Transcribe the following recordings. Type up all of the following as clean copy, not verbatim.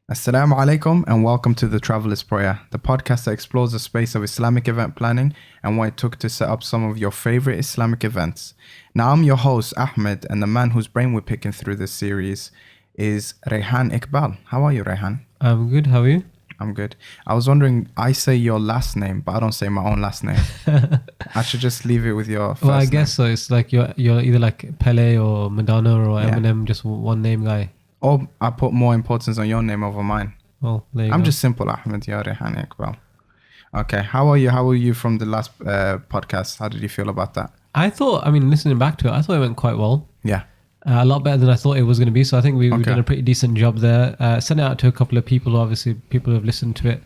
Assalamu alaikum and welcome to The Traveler's Prayer, the podcast that explores the space of Islamic event planning and what it took to set up some of your favorite Islamic events. Now, I'm your host, Ahmed, and the man whose brain we're picking through this series is Rehan Iqbal. How are you, Rehan? I'm good. How are you? I'm good. I was wondering, I say your last name, but I don't say my own last name. I should just leave it with your first name. Well, I guess so. It's like you're either like Pele or Madonna or Eminem, just one name guy. Or I put more importance on your name over mine. Well, there you I'm go. just simple, Ahmed. Ya Rehan Iqbal. Okay, how are you? How were you from the last podcast? How did you feel about that? Listening back to it, I thought it went quite well. Yeah. A lot better than I thought it was going to be. So I think we've done a pretty decent job there. Sent it out to a couple of people. Obviously, people who have listened to it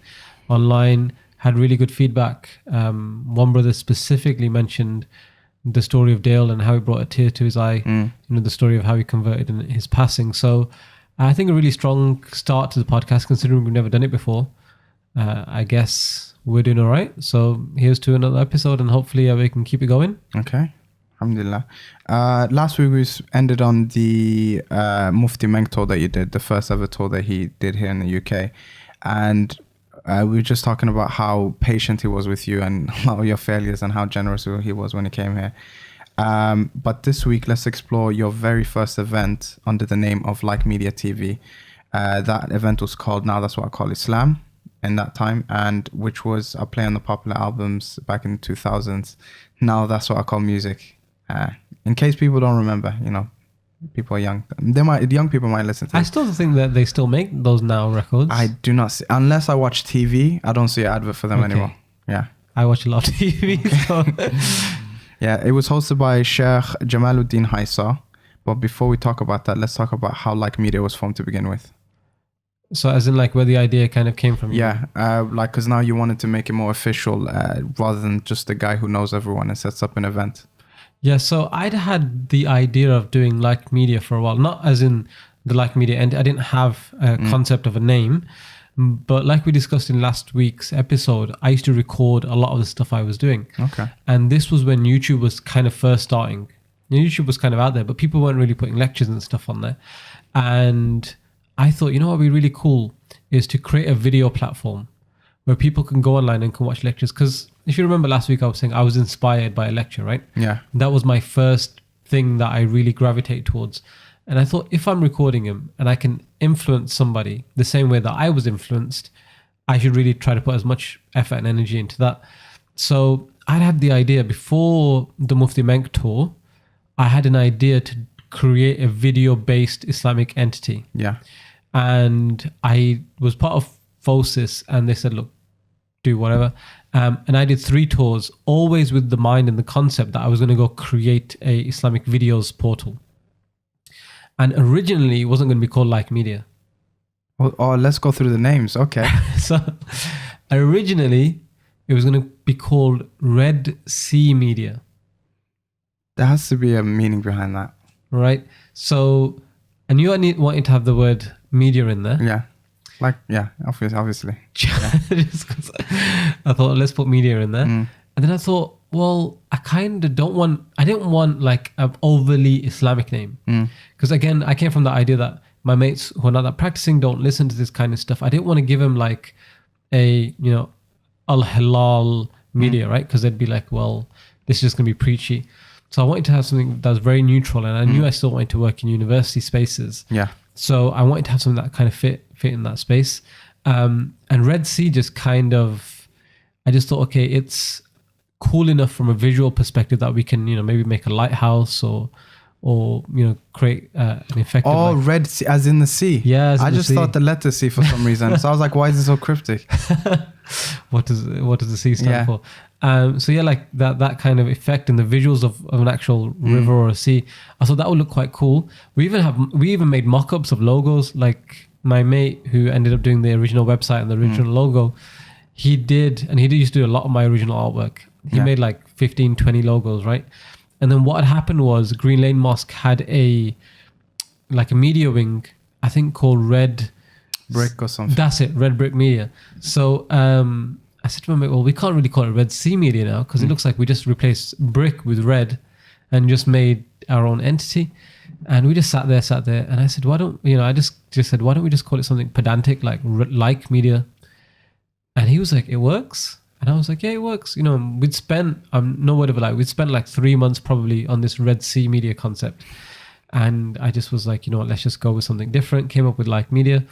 online had really good feedback. One brother specifically mentioned the story of Dale and how he brought a tear to his eye. The story of how he converted in his passing. So I think a really strong start to the podcast, considering we've never done it before. I guess we're doing all right. So here's to another episode, and hopefully we can keep it going. Okay. Alhamdulillah. Last week we ended on the Mufti Menk tour that you did, the first ever tour that he did here in the UK. And we were just talking about how patient he was with you and all your failures and how generous he was when he came here. But this week, let's explore your very first event under the name of Like Media TV. That event was called Now That's What I Call Islam in that time, and which was a play on the popular albums back in the 2000s. Now That's What I Call Music. In case people don't remember, people are young. Young people might listen to it. I still think that they still make those now records. I do not see, unless I watch TV, I don't see an advert for them anymore. Yeah. I watch a lot of TV. So. Yeah, it was hosted by Shaykh Jamal Hysaw. But before we talk about that, let's talk about how Like Media was formed to begin with. So as in like where the idea kind of came from? Yeah, because now you wanted to make it more official rather than just the guy who knows everyone and sets up an event. Yeah, so I'd had the idea of doing Like Media for a while, not as in the Like Media, and I didn't have a concept of a name, but like we discussed in last week's episode, I used to record a lot of the stuff I was doing. Okay. And this was when YouTube was kind of first starting. YouTube was kind of out there, but people weren't really putting lectures and stuff on there. And I thought, what would be really cool is to create a video platform where people can go online and can watch lectures. Because if you remember last week, I was saying I was inspired by a lecture, right? Yeah. That was my first thing that I really gravitated towards. And I thought, if I'm recording him and I can influence somebody the same way that I was influenced, I should really try to put as much effort and energy into that. So I'd had the idea before the Mufti Menk tour, I had an idea to create a video-based Islamic entity. Yeah. And I was part of FOSIS, and they said, look, do whatever. And I did 3 tours, always with the mind and the concept that I was going to go create a Islamic videos portal. And originally, it wasn't going to be called Like Media. Oh, let's go through the names. Okay. So originally, it was going to be called Red Sea Media. There has to be a meaning behind that. Right? So, and you wanted to have the word media in there. Yeah. Obviously. Just 'cause I thought, let's put media in there. And then I thought, well, I didn't want like an overly Islamic name. Because again, I came from the idea that my mates who are not that practicing don't listen to this kind of stuff. I didn't want to give them like a, al-halal media, right? Because they'd be like, well, this is just going to be preachy. So I wanted to have something that was very neutral, and I knew I still wanted to work in university spaces. Yeah. So I wanted to have something that kind of fit in that space. And Red Sea just kind of, I just thought, okay, it's cool enough from a visual perspective that we can, maybe make a lighthouse or create an effective. Oh, Red Sea, as in the sea. Yeah, I just thought the letter C for some reason. So I was like, why is it so cryptic? What does the sea stand for? So yeah, like that kind of effect and the visuals of an actual river or a sea. I thought that would look quite cool. We even made mock-ups of logos. Like my mate who ended up doing the original website and the original logo, he used to do a lot of my original artwork. He made like 15, 20 logos, right? And then what had happened was Green Lane Mosque had a media wing, I think called Red Brick or something. That's it, Red Brick Media. So I said to my mate, well, we can't really call it Red Sea Media now because it looks like we just replaced brick with red and just made our own entity. And we just sat there. And I said, why don't, I just said, why don't we just call it something pedantic, like media? And he was like, it works. And I was like, yeah, it works. We'd spent, no word of a lie, we'd spent like 3 months probably on this Red Sea media concept. And I just was like, let's just go with something different. Came up with like media,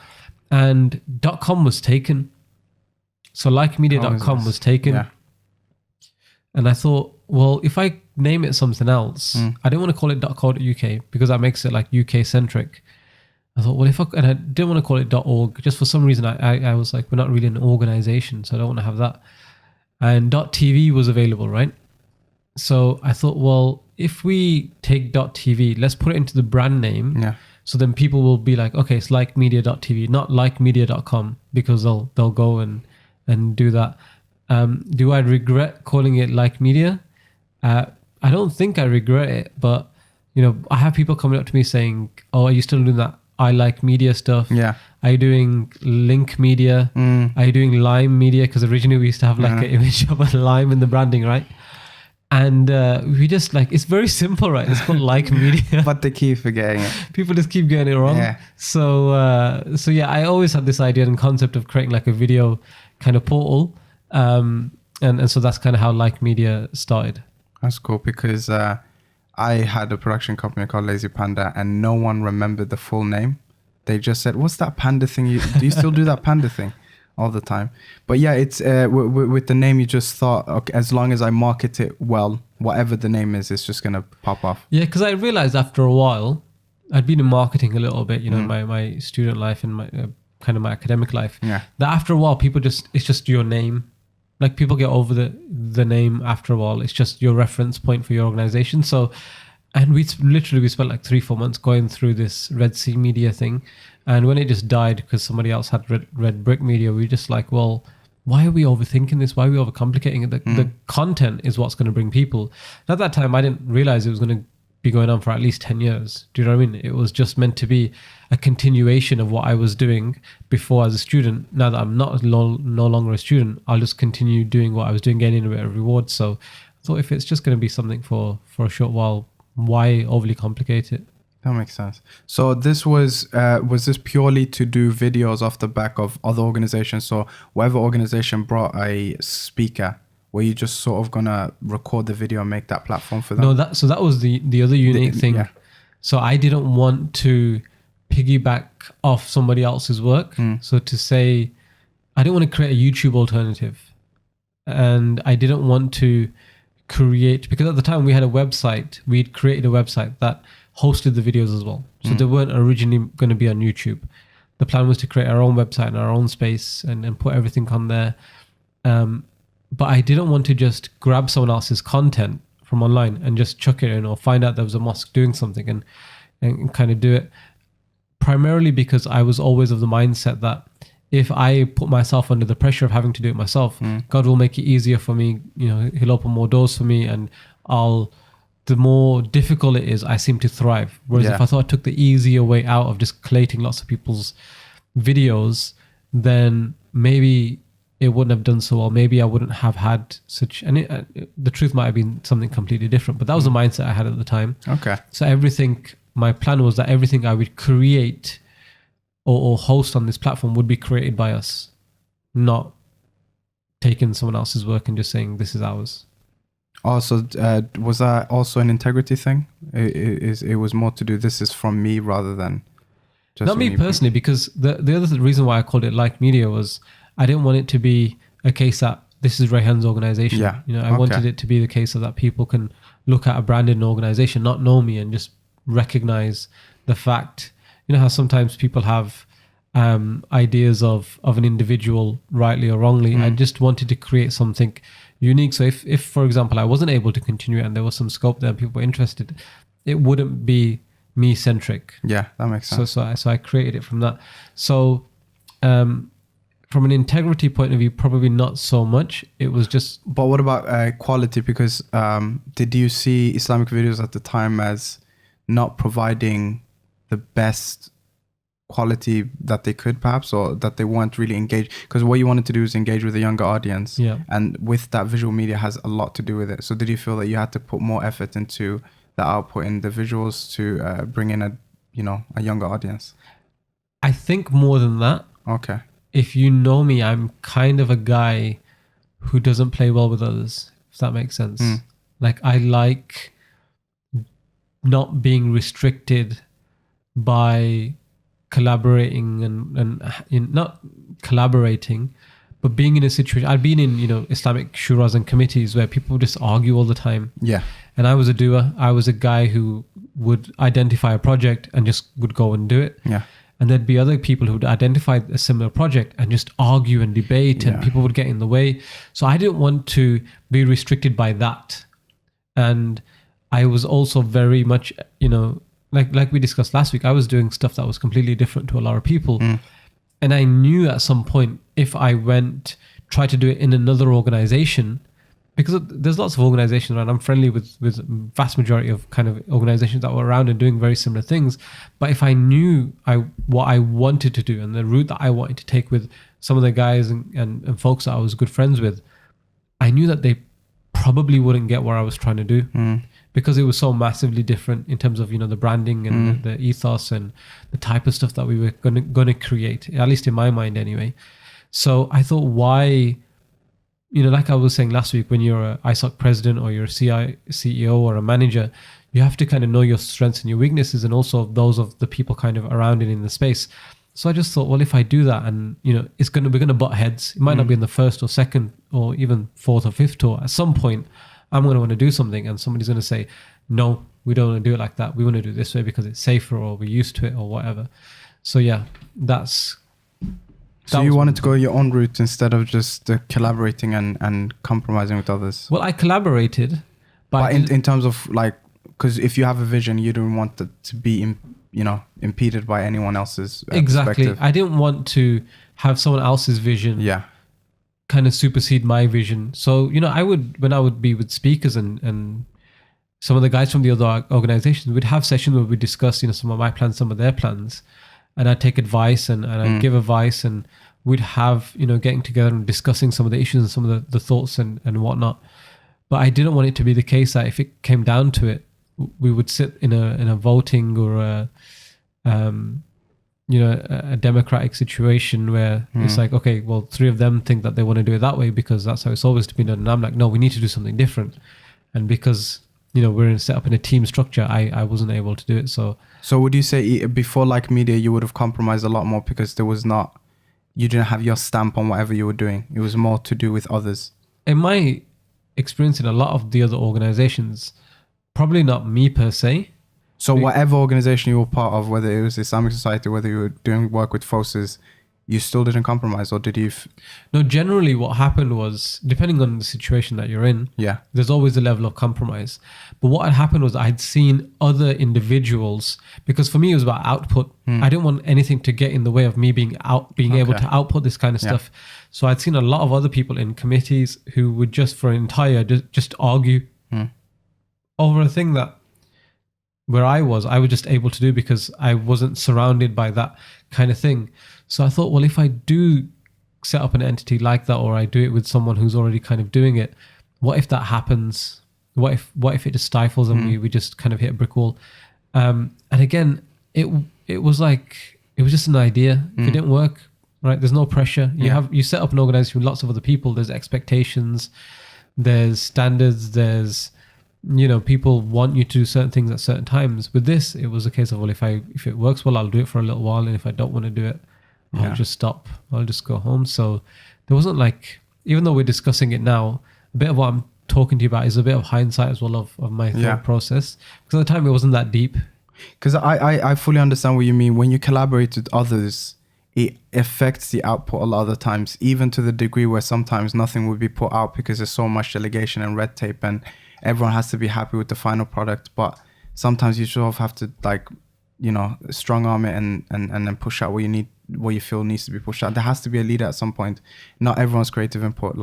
and .com was taken. So likemedia.com was taken. Yeah. And I thought, well, if I name it something else, I didn't want to call it .co.uk because that makes it like UK centric. I thought, well, and I didn't want to call it .org. Just for some reason, I was like, we're not really an organization, so I don't want to have that. And .tv was available, right? So I thought, well, if we take .tv, let's put it into the brand name. Yeah. So then people will be like, okay, it's likemedia.tv, not likemedia.com, because they'll go and do that. Do I regret calling it Like Media? I don't think I regret it, but I have people coming up to me saying, "Oh, are you still doing that I Like Media stuff? Yeah. Are you doing Link Media? Are you doing Lime Media?" Because originally we used to have like an image of a lime in the branding, right? And we just it's very simple, right? It's called Like Media. But they keep forgetting it. People just keep getting it wrong. Yeah. So yeah, I always had this idea and concept of creating like a video kind of portal. And so that's kind of how Like Media started. That's cool, because I had a production company called Lazy Panda, and no one remembered the full name. They just said, "What's that panda thing? Do you still do that panda thing?" All the time. But yeah, it's with the name, you just thought, okay, as long as I market it well, whatever the name is, it's just gonna pop off. Yeah, because I realized after a while, I'd been in marketing a little bit, in my student life and my kind of my academic life. Yeah. That after a while, it's just your name. Like people get over the name after a while. It's just your reference point for your organization. So, and we spent like 3-4 months going through this Red Sea Media thing. And when it just died because somebody else had Red Brick Media, we were just like, well, why are we overthinking this? Why are we overcomplicating it? The content is what's going to bring people. And at that time, I didn't realize it was going to be going on for at least 10 years. Do you know what I mean? It was just meant to be a continuation of what I was doing before as a student. Now that I'm no longer a student, I'll just continue doing what I was doing, getting a bit of reward. So I thought if it's just going to be something for a short while, why overly complicate it? That makes sense. So this was this purely to do videos off the back of other organizations? So whatever organization brought a speaker, were you just sort of gonna record the video and make that platform for them? No, that was the other unique thing. Yeah. So I didn't want to piggyback off somebody else's work. So to say, I didn't want to create a YouTube alternative, and I didn't want to create, because at the time we had a website, we'd created a website that hosted the videos as well. So they weren't originally going to be on YouTube. The plan was to create our own website in our own space and put everything on there. But I didn't want to just grab someone else's content from online and just chuck it in, or find out there was a mosque doing something and kind of do it. Primarily because I was always of the mindset that if I put myself under the pressure of having to do it myself, God will make it easier for me. He'll open more doors for me, and the more difficult it is, I seem to thrive. Whereas if I thought I took the easier way out of just collating lots of people's videos, then maybe it wouldn't have done so well. Maybe I wouldn't have had such, and the truth might have been something completely different, but that was the mindset I had at the time. Okay. So my plan was that everything I would create or host on this platform would be created by us, not taking someone else's work and just saying, this is ours. Also, was that also an integrity thing? It was more to do, this is from me rather than just not me personally, because the other reason why I called it Like Media was I didn't want it to be a case that this is Rayhan's organization. Yeah. I wanted it to be the case so that people can look at a branded organization, not know me, and just recognize the fact. How sometimes people have ideas of an individual, rightly or wrongly. I just wanted to create something unique. So if for example, I wasn't able to continue and there was some scope there and people were interested, it wouldn't be me centric. Yeah, that makes sense. So I created it from that. So from an integrity point of view, probably not so much. It was just. But what about quality? Because did you see Islamic videos at the time as not providing the best quality that they could, perhaps, or that they weren't really engaged? Because what you wanted to do is engage with a younger audience. Yeah. And with that, visual media has a lot to do with it. So did you feel that you had to put more effort into the output in the visuals to bring in a younger audience? I think more than that. Okay. If you know me, I'm kind of a guy who doesn't play well with others, if that makes sense. Like, I like not being restricted by collaborating and not collaborating, but being in a situation. I've been in, Islamic shuras and committees where people just argue all the time. Yeah. And I was a doer. I was a guy who would identify a project and just would go and do it. Yeah. And there'd be other people who'd identify a similar project and just argue and debate, and people would get in the way. So I didn't want to be restricted by that. And I was also very much, like we discussed last week, I was doing stuff that was completely different to a lot of people. And I knew at some point, if I try to do it in another organization, because there's lots of organizations around. I'm friendly with vast majority of kind of organizations that were around and doing very similar things. But if I knew what I wanted to do and the route that I wanted to take with some of the guys and folks that I was good friends with, I knew that they probably wouldn't get what I was trying to do because it was so massively different in terms of, the branding and the ethos and the type of stuff that we were going to create, at least in my mind anyway. So I thought, why... like I was saying last week, when you're a ISOC president or you're a CEO or a manager, you have to kind of know your strengths and your weaknesses, and also those of the people kind of around it in the space. So I just thought, well, if I do that, and we're going to butt heads. It might not be in the first or second or even fourth or fifth tour. At some point, I'm going to want to do something, and somebody's going to say, no, we don't want to do it like that. We want to do it this way because it's safer, or we're used to it, or whatever. So yeah, So you wanted to go your own route instead of just collaborating and compromising with others? Well, I collaborated. But in terms of because if you have a vision, you don't want it to be, impeded by anyone else's exactly. perspective. I didn't want to have someone else's vision kind of supersede my vision. So, when I would be with speakers and some of the guys from the other organizations, we'd have sessions where we discuss, some of my plans, some of their plans. And I'd take advice and I'd give advice, and we'd have, getting together and discussing some of the issues and some of the thoughts and whatnot. But I didn't want it to be the case that if it came down to it, we would sit in a voting or a democratic situation where it's like, okay, well, 3 of them think that they want to do it that way because that's how it's always been done. And I'm like, no, we need to do something different. And because we're set up in a team structure, I wasn't able to do it. So would you say before like media, you would have compromised a lot more because you didn't have your stamp on whatever you were doing? It was more to do with others. In my experience in a lot of the other organizations, probably not me per se. So whatever organization you were part of, whether it was Islamic Society, whether you were doing work with forces, you still didn't compromise, or did you? No, generally what happened was, depending on the situation that you're in, there's always a level of compromise. But what had happened was I'd seen other individuals, because for me it was about output. I didn't want anything to get in the way of me being able to output this kind of stuff. So I'd seen a lot of other people in committees who would just just argue over a thing that where I was just able to do because I wasn't surrounded by that kind of thing. So I thought, well, if I do set up an entity like that, or I do it with someone who's already kind of doing it, what if that happens? What if it just stifles and we just kind of hit a brick wall? And again, it was just an idea. If it didn't work, right, there's no pressure. You set up an organization with lots of other people. There's expectations, there's standards, there's people want you to do certain things at certain times. With this, it was a case of, well, if it works well, I'll do it for a little while, and if I don't want to do it, I'll just stop. I'll just go home. So there wasn't even though we're discussing it now, a bit of what I'm talking to you about is a bit of hindsight as well of my thought process. Because at the time it wasn't that deep. Because I fully understand what you mean. When you collaborate with others, it affects the output a lot of the times, even to the degree where sometimes nothing would be put out because there's so much delegation and red tape and everyone has to be happy with the final product. But sometimes you sort of have to strong arm it and then push out what you feel needs to be pushed out. There has to be a leader at some point. Not everyone's creative input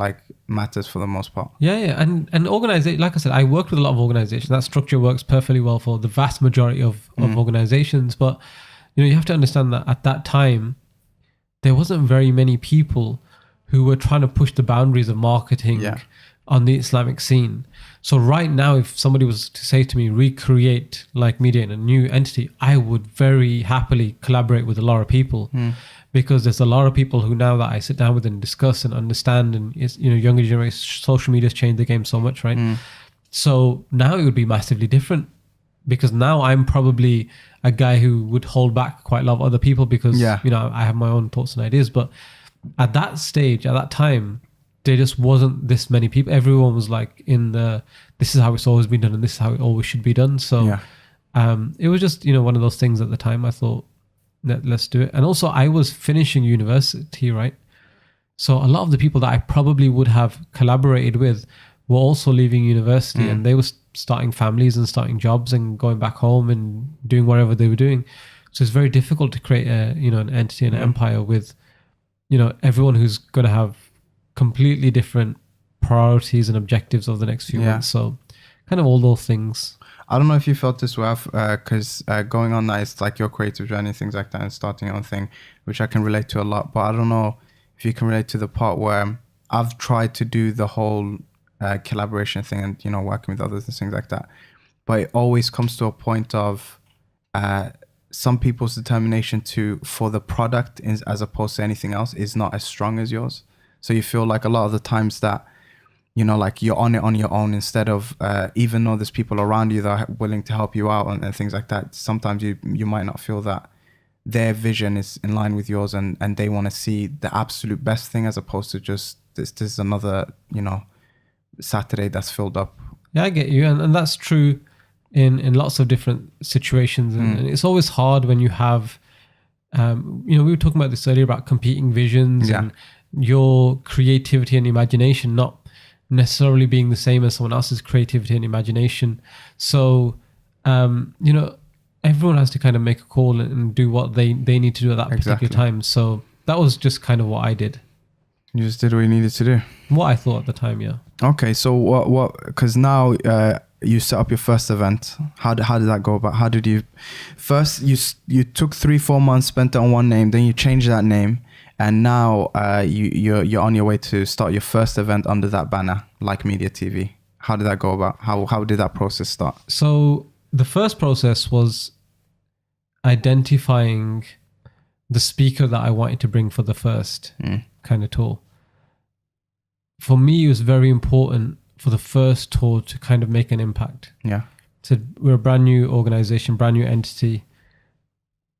matters for the most part. And organization, like I said, I worked with a lot of organizations. That structure works perfectly well for the vast majority of organizations. But you have to understand that at that time there wasn't very many people who were trying to push the boundaries of marketing, on the Islamic scene. So right now, if somebody was to say to me, recreate like media in a new entity, I would very happily collaborate with a lot of people, because there's a lot of people who now that I sit down with and discuss and understand, and it's, you know, younger generation, social media's changed the game so much, right? So now it would be massively different, because now I'm probably a guy who would hold back quite a lot of other people because, you know, I have my own thoughts and ideas. But at that stage, at that time, there just wasn't this many people. Everyone was like in the, this is how it's always been done and this is how it always should be done. So it was just, you know, one of those things at the time. I thought, let's do it. And also I was finishing university, right? So a lot of the people that I probably would have collaborated with were also leaving university, and they were starting families and starting jobs and going back home and doing whatever they were doing. So it's very difficult to create a, you know, an entity, an empire with, you know, everyone who's going to have completely different priorities and objectives over the next few months. So kind of all those things. I don't know if you felt this way, because going on that is like your creative journey, things like that, and starting your own thing, which I can relate to a lot. But I don't know if you can relate to the part where I've tried to do the whole collaboration thing and, you know, working with others and things like that. But it always comes to a point of some people's determination for the product as opposed to anything else is not as strong as yours. So you feel like a lot of the times that, you know, like you're on it on your own instead of, even though there's people around you that are willing to help you out and things like that, sometimes you might not feel that their vision is in line with yours and they want to see the absolute best thing as opposed to just, this is another, you know, Saturday that's filled up. Yeah, I get you. And that's true in lots of different situations. And it's always hard when you have, you know, we were talking about this earlier about competing visions and your creativity and imagination not necessarily being the same as someone else's creativity and imagination. So, you know, everyone has to kind of make a call and do what they need to do at that particular time. So that was just kind of what I did. You just did what you needed to do. What I thought at the time, yeah. Okay, so what? Because now you set up your first event. How did that go about? How did you? First, you took 3-4 months, spent it on one name, then you changed that name, and now you're on your way to start your first event under that banner, Like Media TV. How did that go about? How did that process start? So the first process was identifying the speaker that I wanted to bring for the first kind of tour. For me, it was very important for the first tour to kind of make an impact. Yeah. So we're a brand new organization, brand new entity.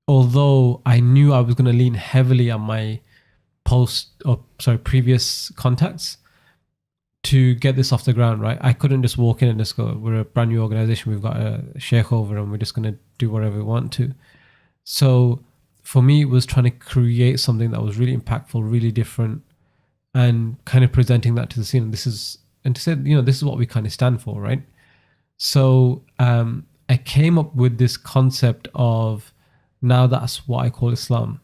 Although I knew I was going to lean heavily on my previous contacts to get this off the ground, right? I couldn't just walk in and just go, we're a brand new organization, we've got a sheikh over and we're just going to do whatever we want to. So for me, it was trying to create something that was really impactful, really different, and kind of presenting that to the scene. And to say, you know, this is what we kind of stand for, right? So I came up with this concept of, now that's what I call Islam,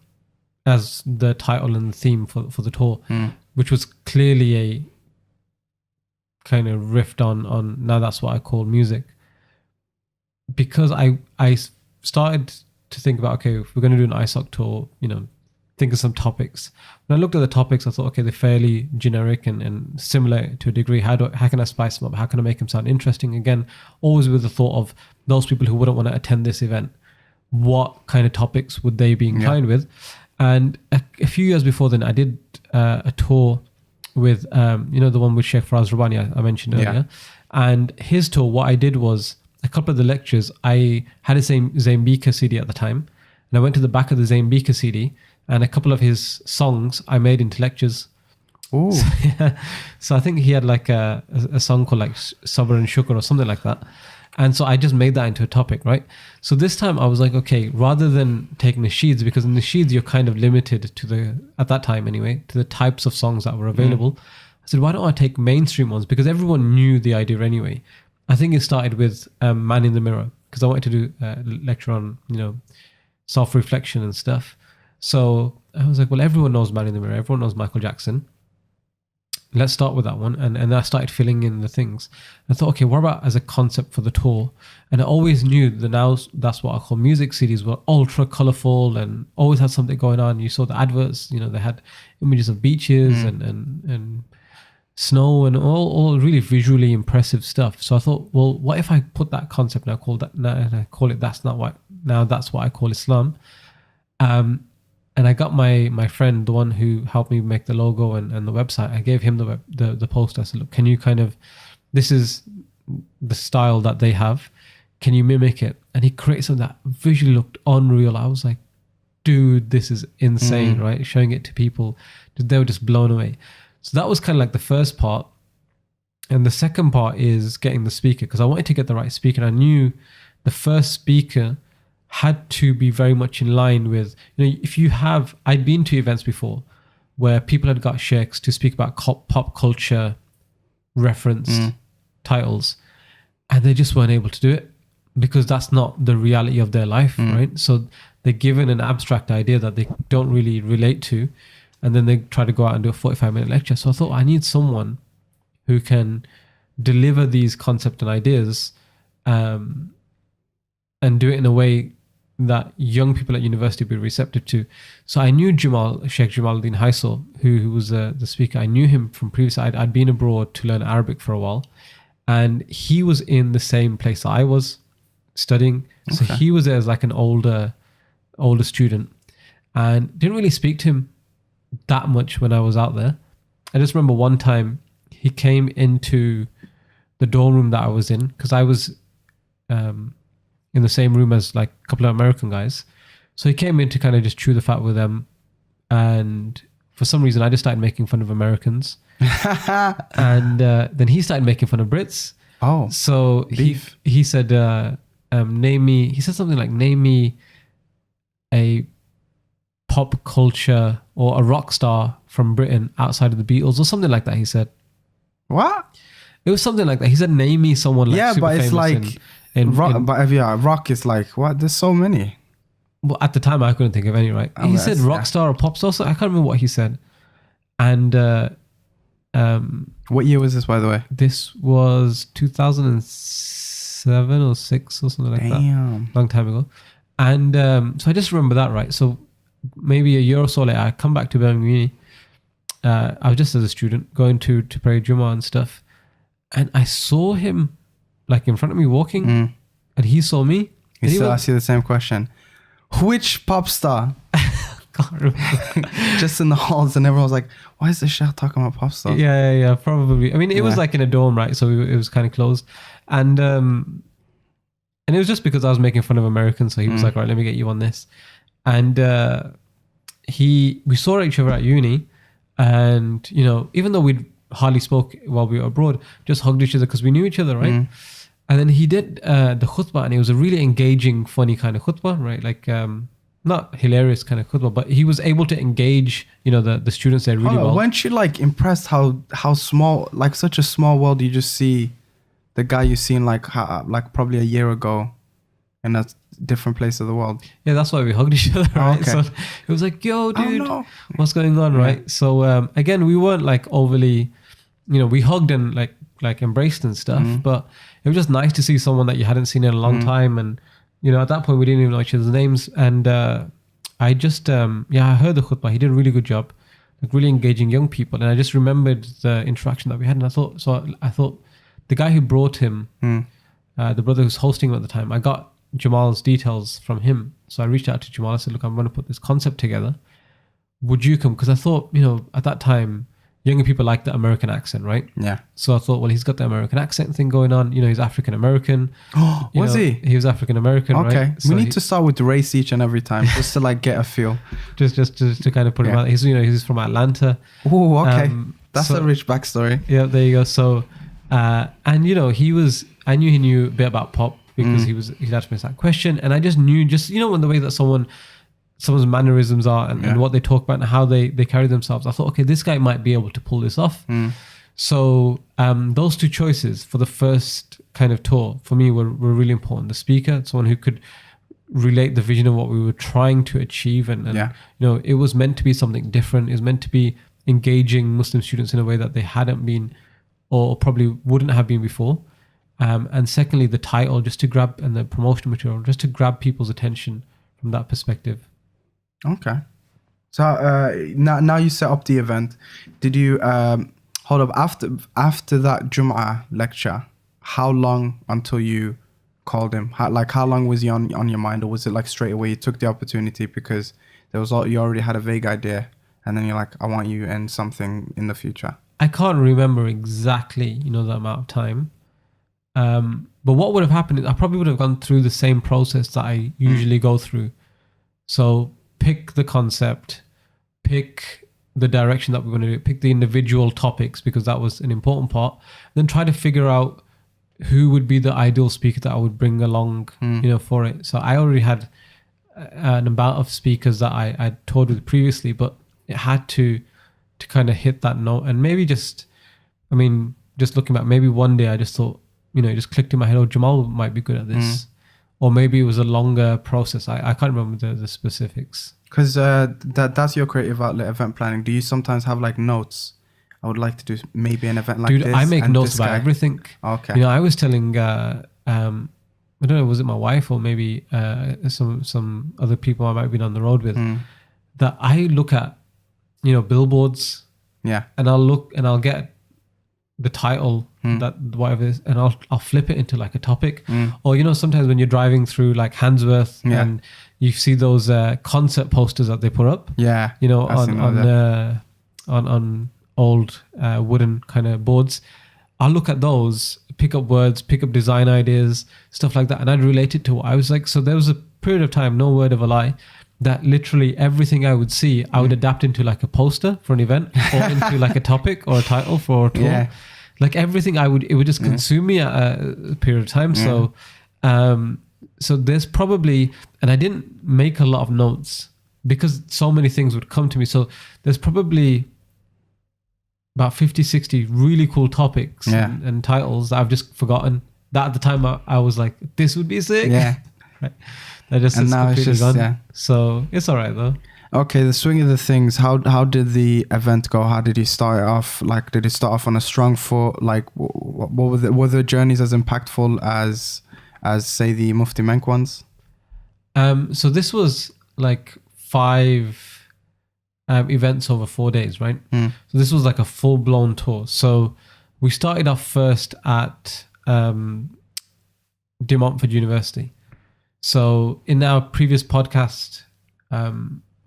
as the title and the theme for the tour, which was clearly a kind of riff on now that's what I call music. Because I started to think about, okay, if we're going to do an ISOC tour, you know, think of some topics. When I looked at the topics, I thought, okay, they're fairly generic and similar to a degree. How can I spice them up? How can I make them sound interesting? Again, always with the thought of those people who wouldn't want to attend this event, what kind of topics would they be inclined with? And a few years before then, I did a tour with, you know, the one with Sheikh Faraz Rabbani I mentioned earlier. And his tour, what I did was, a couple of the lectures, I had a Zayn Bika CD at the time. And I went to the back of the Zayn Bika CD, and a couple of his songs I made into lectures. Ooh. So I think he had like a song called like Sabr and Shukr or something like that. And so I just made that into a topic, right? So this time I was like, okay, rather than taking the sheets, because in the sheets you're kind of limited to at that time anyway, to the types of songs that were available. I said, why don't I take mainstream ones? Because everyone knew the idea anyway. I think it started with Man in the Mirror, because I wanted to do a lecture on, you know, self-reflection and stuff. So I was like, well, everyone knows Man in the Mirror. Everyone knows Michael Jackson. Let's start with that one. And I started filling in the things. I thought, okay, what about as a concept for the tour? And I always knew that now that's what I call music CDs were ultra colorful and always had something going on. You saw the adverts, you know, they had images of beaches and snow and all really visually impressive stuff. So I thought, well, what if I put that concept and I call it that's what I call Islam. And I got my friend, the one who helped me make the logo and the website, I gave him the post. I said, look, can you this is the style that they have. Can you mimic it? And he created something that visually looked unreal. I was like, dude, this is insane, right? Showing it to people, they were just blown away. So that was kind of like the first part. And the second part is getting the speaker, because I wanted to get the right speaker. And I knew the first speaker had to be very much in line with, I'd been to events before where people had got sheikhs to speak about pop culture referenced titles, and they just weren't able to do it because that's not the reality of their life, right? So they're given an abstract idea that they don't really relate to, and then they try to go out and do a 45-minute lecture. So I thought, I need someone who can deliver these concepts and ideas and do it in a way that young people at university would be receptive to. So I knew Shaykh Jamal Hysaw, who was the speaker. I knew him from previous. I'd been abroad to learn Arabic for a while, and he was in the same place I was studying. So he was there as like an older student, and didn't really speak to him that much when I was out there. I just remember one time he came into the dorm room that I was in, because I was in the same room as like a couple of American guys. So he came in to kind of just chew the fat with them. And for some reason, I just started making fun of Americans. And then he started making fun of Brits. Oh, so he said, he said something like, name me a pop culture or a rock star from Britain outside of the Beatles, or something like that, he said. What? It was something like that. He said, name me someone like super but it's famous like... rock is like, what? There's so many. Well, at the time, I couldn't think of any, right? He said rock star or pop star. So I can't remember what he said. And what year was this, by the way? This was 2007 or 6 or something like that. Long time ago. And so I just remember that, right? So maybe a year or so later, I come back to Birmingham Uni. I was just as a student going to pray Jummah and stuff. And I saw him like in front of me walking, and he saw me. He still asked you the same question. Which pop star? Can't remember. Just in the halls, and everyone was like, why is the Shaykh talking about pop stars? Yeah, probably. I mean, it was like in a dorm, right? So it was kind of closed. And it was just because I was making fun of Americans. So he was like, all right, let me get you on this. And we saw each other at uni, and, even though we'd hardly spoke while we were abroad, just hugged each other because we knew each other, right? And then he did the khutbah, and it was a really engaging, funny kind of khutbah, right? Like not hilarious kind of khutbah, but he was able to engage, the students there really well. Weren't you like impressed how small, like such a small world, you just see the guy you seen like probably a year ago in a different place of the world? Yeah, that's why we hugged each other, right? Okay. So it was like, yo, dude, what's going on, right? So again, we weren't like overly, we hugged and like embraced and stuff, but it was just nice to see someone that you hadn't seen in a long time. And at that point we didn't even know each other's names. And I just I heard the khutbah. He did a really good job, like really engaging young people. And I just remembered the interaction that we had, and I thought the guy who brought him, the brother who's hosting him at the time, I got Jamal's details from him. So I reached out to Jamal. I said, look, I'm going to put this concept together, would you come? Because I thought, at that time younger people like the American accent, right? Yeah. So I thought, well, he's got the American accent thing going on. He's African American. Oh, was he? He was African American, right? Okay. So we need to start with the race each and every time, just to like get a feel. just to kind of put him out. He's from Atlanta. Oh, okay. That's a rich backstory. Yeah, there you go. So, and I knew he knew a bit about pop because he'd asked me that question, and I just knew, when the way that someone's mannerisms are and what they talk about and how they carry themselves, I thought, okay, this guy might be able to pull this off. So those two choices for the first kind of tour for me were really important. The speaker, someone who could relate the vision of what we were trying to achieve, and it was meant to be something different. It was meant to be engaging Muslim students in a way that they hadn't been or probably wouldn't have been before. And secondly, the title, just to grab, and the promotional material, just to grab people's attention from that perspective. Okay. So now you set up the event. Did you Hold up. After that Jum'ah lecture, how long until you called him? How long was he on your mind, or was it like straight away you took the opportunity because you already had a vague idea, and then you're like, I want you in something in the future? I can't remember exactly, the amount of time. But what would have happened is I probably would have gone through the same process that I usually go through. So pick the concept, pick the direction that we're going to do, pick the individual topics, because that was an important part. Then try to figure out who would be the ideal speaker that I would bring along, for it. So I already had an amount of speakers that I toured with previously, but it had to kind of hit that note. And maybe just looking back, maybe one day I just thought, it just clicked in my head, oh, Jamal might be good at this. Or maybe it was a longer process. I can't remember the specifics. Because that's your creative outlet, event planning. Do you sometimes have like notes? I would like to do maybe an event like this. Dude, I make notes about everything. Okay. I was telling, I don't know, was it my wife or maybe some other people I might have been on the road with, that I look at, billboards. Yeah. And I'll get the title that whatever it is, and I'll flip it into like a topic. Or sometimes when you're driving through like Handsworth and you see those concept posters that they put up. Yeah. On old wooden kind of boards. I'll look at those, pick up words, pick up design ideas, stuff like that, and I'd relate it to what I was like. So there was a period of time, no word of a lie, that literally everything I would see, I would adapt into like a poster for an event, or into like a topic or a title for a tour. Yeah. Like everything it would just consume me at a period of time. So, so there's probably, and I didn't make a lot of notes because so many things would come to me. So there's probably about 50, 60 really cool topics and titles that I've just forgotten. That at the time I was like, this would be sick. Yeah. Right. That just is completely gone. Yeah. So it's all right though. Okay, the swing of the things. How did the event go? How did he start off? Like, did it start off on a strong foot? Like, what were the journeys as impactful as say the Mufti Menk ones? So this was like 5 events over 4 days, right? So this was like a full blown tour. So we started off first at De Montfort University. So in our previous podcast,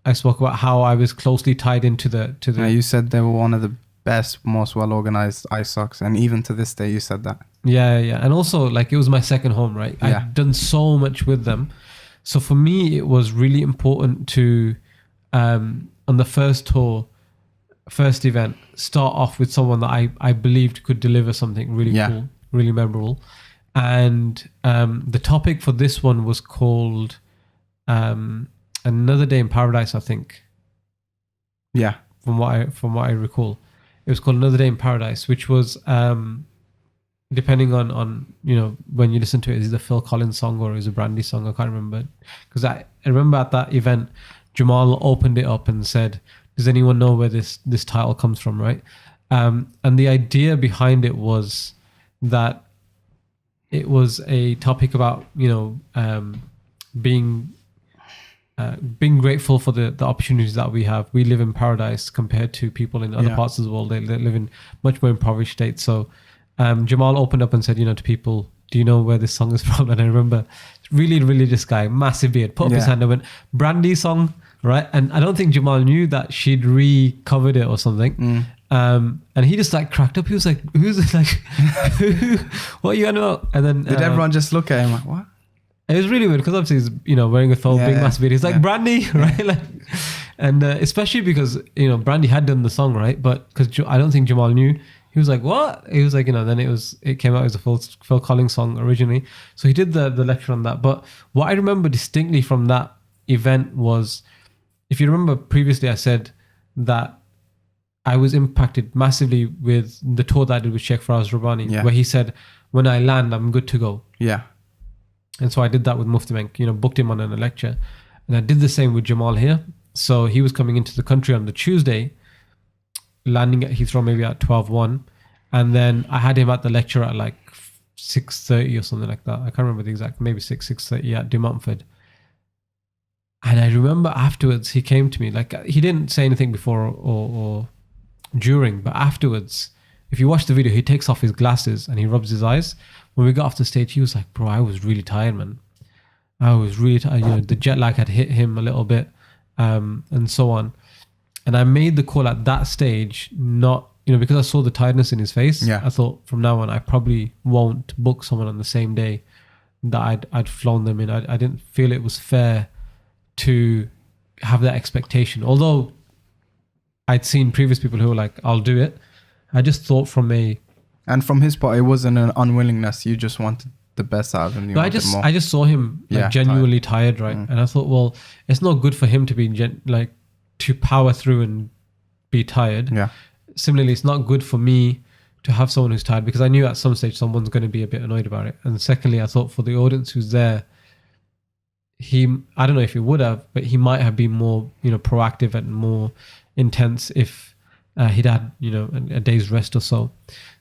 I spoke about how I was closely tied into the. Yeah, you said they were one of the best, most well organized ISOCs, and even to this day, you said that. Yeah, and also like it was my second home, right? Yeah. I'd done so much with them, so for me it was really important to, on the first tour, first event, start off with someone that I believed could deliver something really cool, really memorable, and the topic for this one was called. Another Day in Paradise, I think. Yeah. From what I recall, it was called Another Day in Paradise, which was depending on when you listen to it, is it a Phil Collins song or is it a Brandy song? I can't remember, because I remember at that event, Jamal opened it up and said, "Does anyone know where this title comes from?" Right, and the idea behind it was that it was a topic about being grateful for the opportunities that we have. We live in paradise compared to people in other parts of the world. They live in much more impoverished states. So Jamal opened up and said, to people, do you know where this song is from? And I remember, really religious guy, massive beard, put up his hand and went, Brandy song, right? And I don't think Jamal knew that she'd recovered it or something. And he just like cracked up. He was like, who's it? Like, what are you on about? And then did everyone just look at him like, what? It was really weird because obviously he's wearing a thobe, big massive beard. He's like Brandy, right? Like, and especially because Brandy had done the song, right? But because I don't think Jamal knew, he was like, what? He was like, then it came out as a Phil Collins song originally. So he did the lecture on that. But what I remember distinctly from that event was, if you remember previously, I said that I was impacted massively with the tour that I did with Sheikh Faraz Rabbani, where he said, when I land, I'm good to go. Yeah. And so I did that with Mufti Menk, booked him on a lecture. And I did the same with Jamal here. So he was coming into the country on the Tuesday, landing at Heathrow maybe at 12:01. And then I had him at the lecture at like 6:30 or something like that. I can't remember the exact, maybe 6:30 at De Montfort. And I remember afterwards he came to me, like he didn't say anything before or during, but afterwards if you watch the video, he takes off his glasses and he rubs his eyes. When we got off the stage, he was like, bro, I was really tired, man. I was really tired. You know, the jet lag had hit him a little bit, and so on. And I made the call at that stage, not, you know, because I saw the tiredness in his face. Yeah. I thought from now on, I probably won't book someone on the same day that I'd flown them in. I didn't feel it was fair to have that expectation. Although I'd seen previous people who were like, I'll do it. I just thought and from his part, it wasn't an unwillingness. You just wanted the best out of him. I just saw him like genuinely tired, right? And I thought, well, it's not good for him to be to power through and be tired. Yeah. Similarly, it's not good for me to have someone who's tired, because I knew at some stage someone's going to be a bit annoyed about it. And secondly, I thought for the audience who's there, I don't know if he would have, but he might have been more, you know, proactive and more intense if he'd had, you know, a day's rest or so.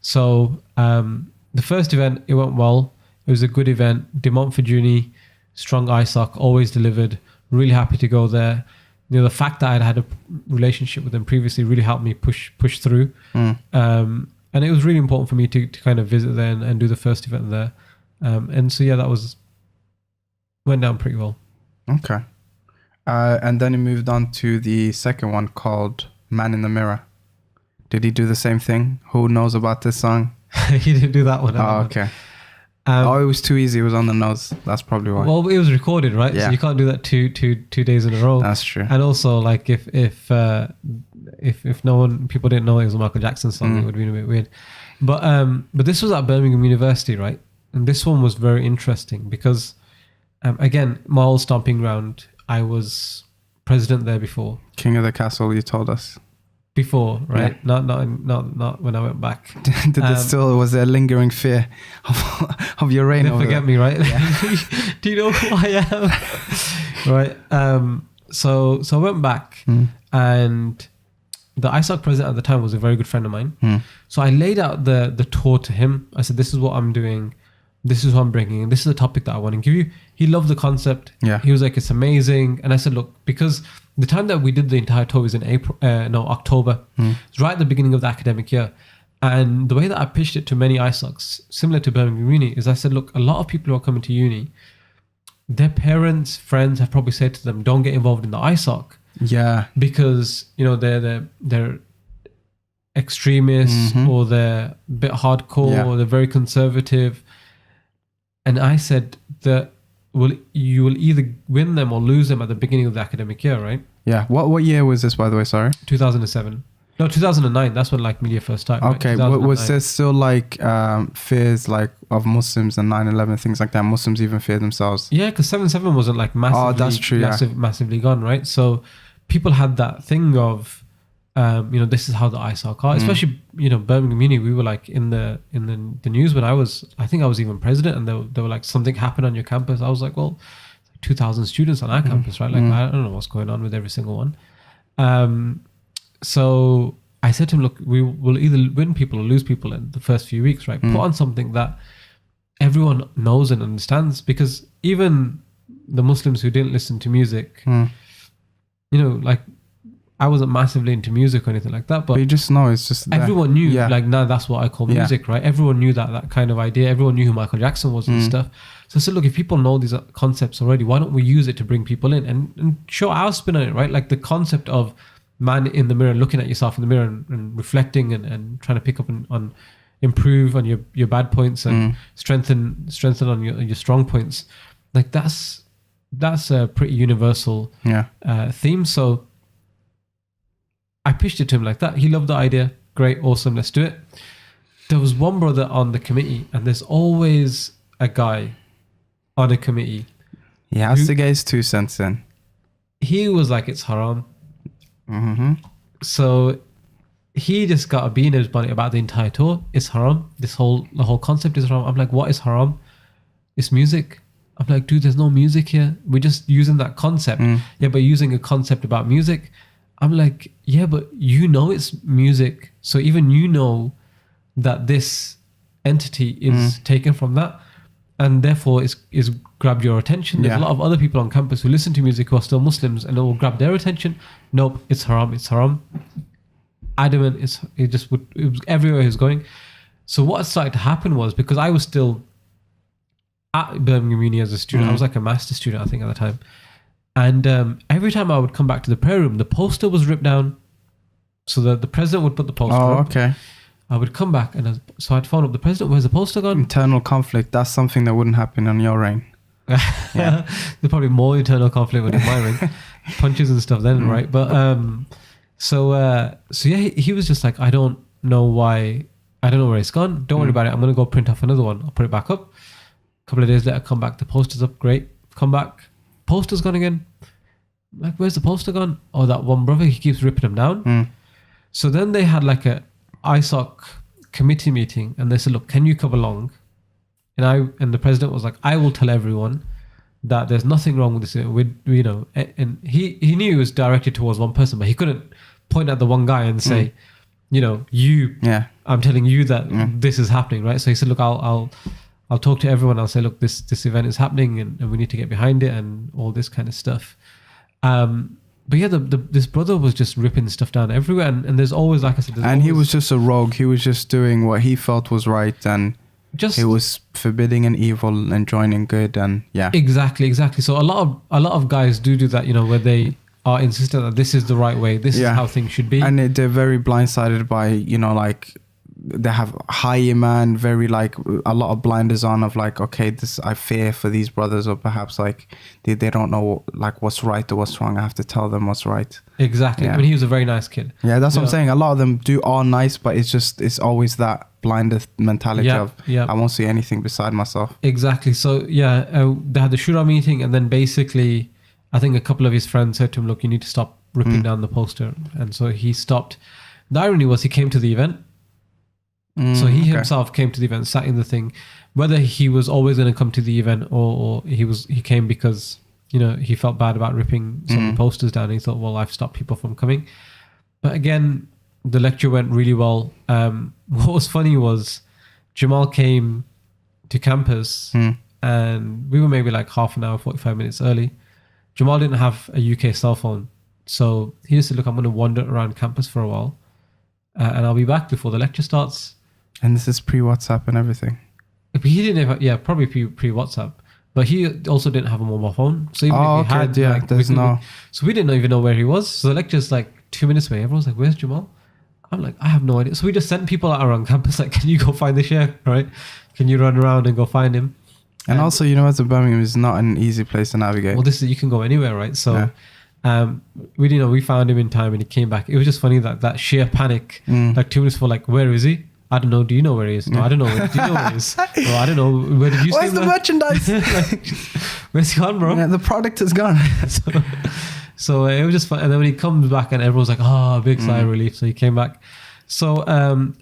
So the first event, it went well. It was a good event. De Montfort Uni, strong ISOC, always delivered. Really happy to go there. You know, the fact that I'd had a relationship with them previously really helped me push through. And it was really important for me to kind of visit there and do the first event there. And so, yeah, went down pretty well. Okay. And then he moved on to the second one called Man in the Mirror. Did he do the same thing? Who knows about this song? He didn't do that one. Oh, okay. It was too easy. It was on the nose. That's probably why. Well, it was recorded, right? Yeah. So you can't do that two days in a row. That's true. And also, like, if people didn't know it was a Michael Jackson song, it would have been a bit weird. But this was at Birmingham University, right? And this one was very interesting because, again, my old stomping ground. I was president there before. King of the castle, you told us. Before, right? Yeah. Not when I went back. Was there a lingering fear of your reign? Don't forget me, right? Yeah. Do you know who I am? Right. So I went back, and the ISOC president at the time was a very good friend of mine. So I laid out the tour to him. I said, "This is what I'm doing. This is what I'm bringing. And this is a topic that I want to give you." He loved the concept. Yeah. He was like, "It's amazing." And I said, "Look, because the time that we did the entire tour was in October. It's right at the beginning of the academic year. And the way that I pitched it to many ISOCs, similar to Birmingham Uni, is I said, look, a lot of people who are coming to uni, their parents, friends have probably said to them, don't get involved in the ISOC. Yeah. Because, you know, they're extremists or they're a bit hardcore or they're very conservative. And I said that you will either win them or lose them at the beginning of the academic year, right? Yeah. What year was this, by the way? Sorry. 2007. No, 2009. That's when like media first started. Okay. Right? Was there still like fears like of Muslims and 9/11, things like that? Muslims even fear themselves. Yeah, because 7/7 wasn't like massively, that's true, massively gone, right? So people had that thing of, you know, this is how the ISOC are. Especially, you know, Birmingham Uni, we were like in the news when I think I was even president, and they were like, something happened on your campus. I was like, well, 2,000 students on our campus, right? Like, I don't know what's going on with every single one. So I said to him, look, we will either win people or lose people in the first few weeks, right? Put on something that everyone knows and understands, because even the Muslims who didn't listen to music, you know, like, I wasn't massively into music or anything like that, but you just know it's just everyone knew, like, nah, that's what I call music, right? Everyone knew that kind of idea. Everyone knew who Michael Jackson was and stuff. So I said, look, if people know these concepts already, why don't we use it to bring people in and show our spin on it, right? Like the concept of man in the mirror, looking at yourself in the mirror and reflecting and trying to pick up on improve on your bad points and strengthen on your strong points. Like that's a pretty universal theme. So I pitched it to him like that. He loved the idea. Great, awesome, let's do it. There was one brother on the committee, and there's always a guy on a committee. He has to get his 2 cents in. He was like, it's haram. So he just got a bee in his bonnet about the entire tour. It's haram. The whole concept is haram. I'm like, what is haram? It's music. I'm like, dude, there's no music here. We're just using that concept. Yeah, but using a concept about music. I'm like, yeah, but you know it's music. So even you know that this entity is taken from that, and therefore is grabbed your attention. There's a lot of other people on campus who listen to music who are still Muslims, and it will grab their attention. Nope, it's haram, it's haram. adamant. It was everywhere he was going. So what started to happen was, because I was still at Birmingham Uni as a student, I was like a master's student, I think, at the time. And every time I would come back to the prayer room, the poster was ripped down. So the president would put the poster up. Okay. I would come back, and so I'd phone up the president. Where's the poster gone? Internal conflict. That's something that wouldn't happen on your reign. Yeah. There's probably more internal conflict with my reign. Punches and stuff then, right? But so yeah, he was just like, I don't know where it's gone. Don't worry about it. I'm gonna go print off another one. I'll put it back up. A couple of days later, come back, the poster's up. Great. Come back, poster's gone again. Like, where's the poster gone? Oh, that one brother, he keeps ripping them down. So then they had like a ISOC committee meeting, and they said, look, can you come along? And the president was like, I will tell everyone that there's nothing wrong with this. And he knew it was directed towards one person, but he couldn't point at the one guy and say, I'm telling you that this is happening, right? So he said, look, I'll talk to everyone. I'll say, look, this event is happening, and we need to get behind it, and all this kind of stuff. But yeah, this brother was just ripping stuff down everywhere, and there's always, like I said, he was just a rogue. He was just doing what he felt was right, and he was forbidding an evil and joining good, and yeah. Exactly. So a lot of guys do that, where they are insistent that this is the right way, this is how things should be, and they're very blindsided by like they have high iman, very like a lot of blinders on of like, okay, this I fear for these brothers, or perhaps like they don't know like what's right or what's wrong. I have to tell them what's right. Exactly. I mean, he was a very nice kid. Yeah, that's what I'm saying. A lot of them are nice, but it's always that blinded mentality of I won't see anything beside myself. Exactly. So they had the shura meeting, and then basically I think a couple of his friends said to him, look, you need to stop ripping down the poster. And so he stopped. The irony was he came to the event. So he himself came to the event, sat in the thing. Whether he was always going to come to the event or he came because he felt bad about ripping some posters down. He thought, well, I've stopped people from coming. But again, the lecture went really well. What was funny was Jamal came to campus and we were maybe like half an hour, 45 minutes early. Jamal didn't have a UK cell phone, so he just said, look, I'm going to wander around campus for a while and I'll be back before the lecture starts. And this is pre-WhatsApp and everything. But he didn't have, probably pre-WhatsApp. But he also didn't have a mobile phone. So even if he had, so we didn't even know where he was. So the lecture's like 2 minutes away. Everyone's like, where's Jamal? I'm like, I have no idea. So we just sent people out around campus like, can you go find the Shaykh, right? Can you run around and go find him? And also, University of Birmingham is not an easy place to navigate. Well, you can go anywhere, right? So we found him in time and he came back. It was just funny that sheer panic, like 2 minutes for like, where is he? I don't know. Do you know where he is? No, I don't know. Do you know where he is? No, I don't know. Where did you see him? Where's the merchandise? Like, where's he gone, bro? Yeah, the product is gone. so it was just fun. And then when he comes back and everyone's like, big sigh of relief. So he came back. So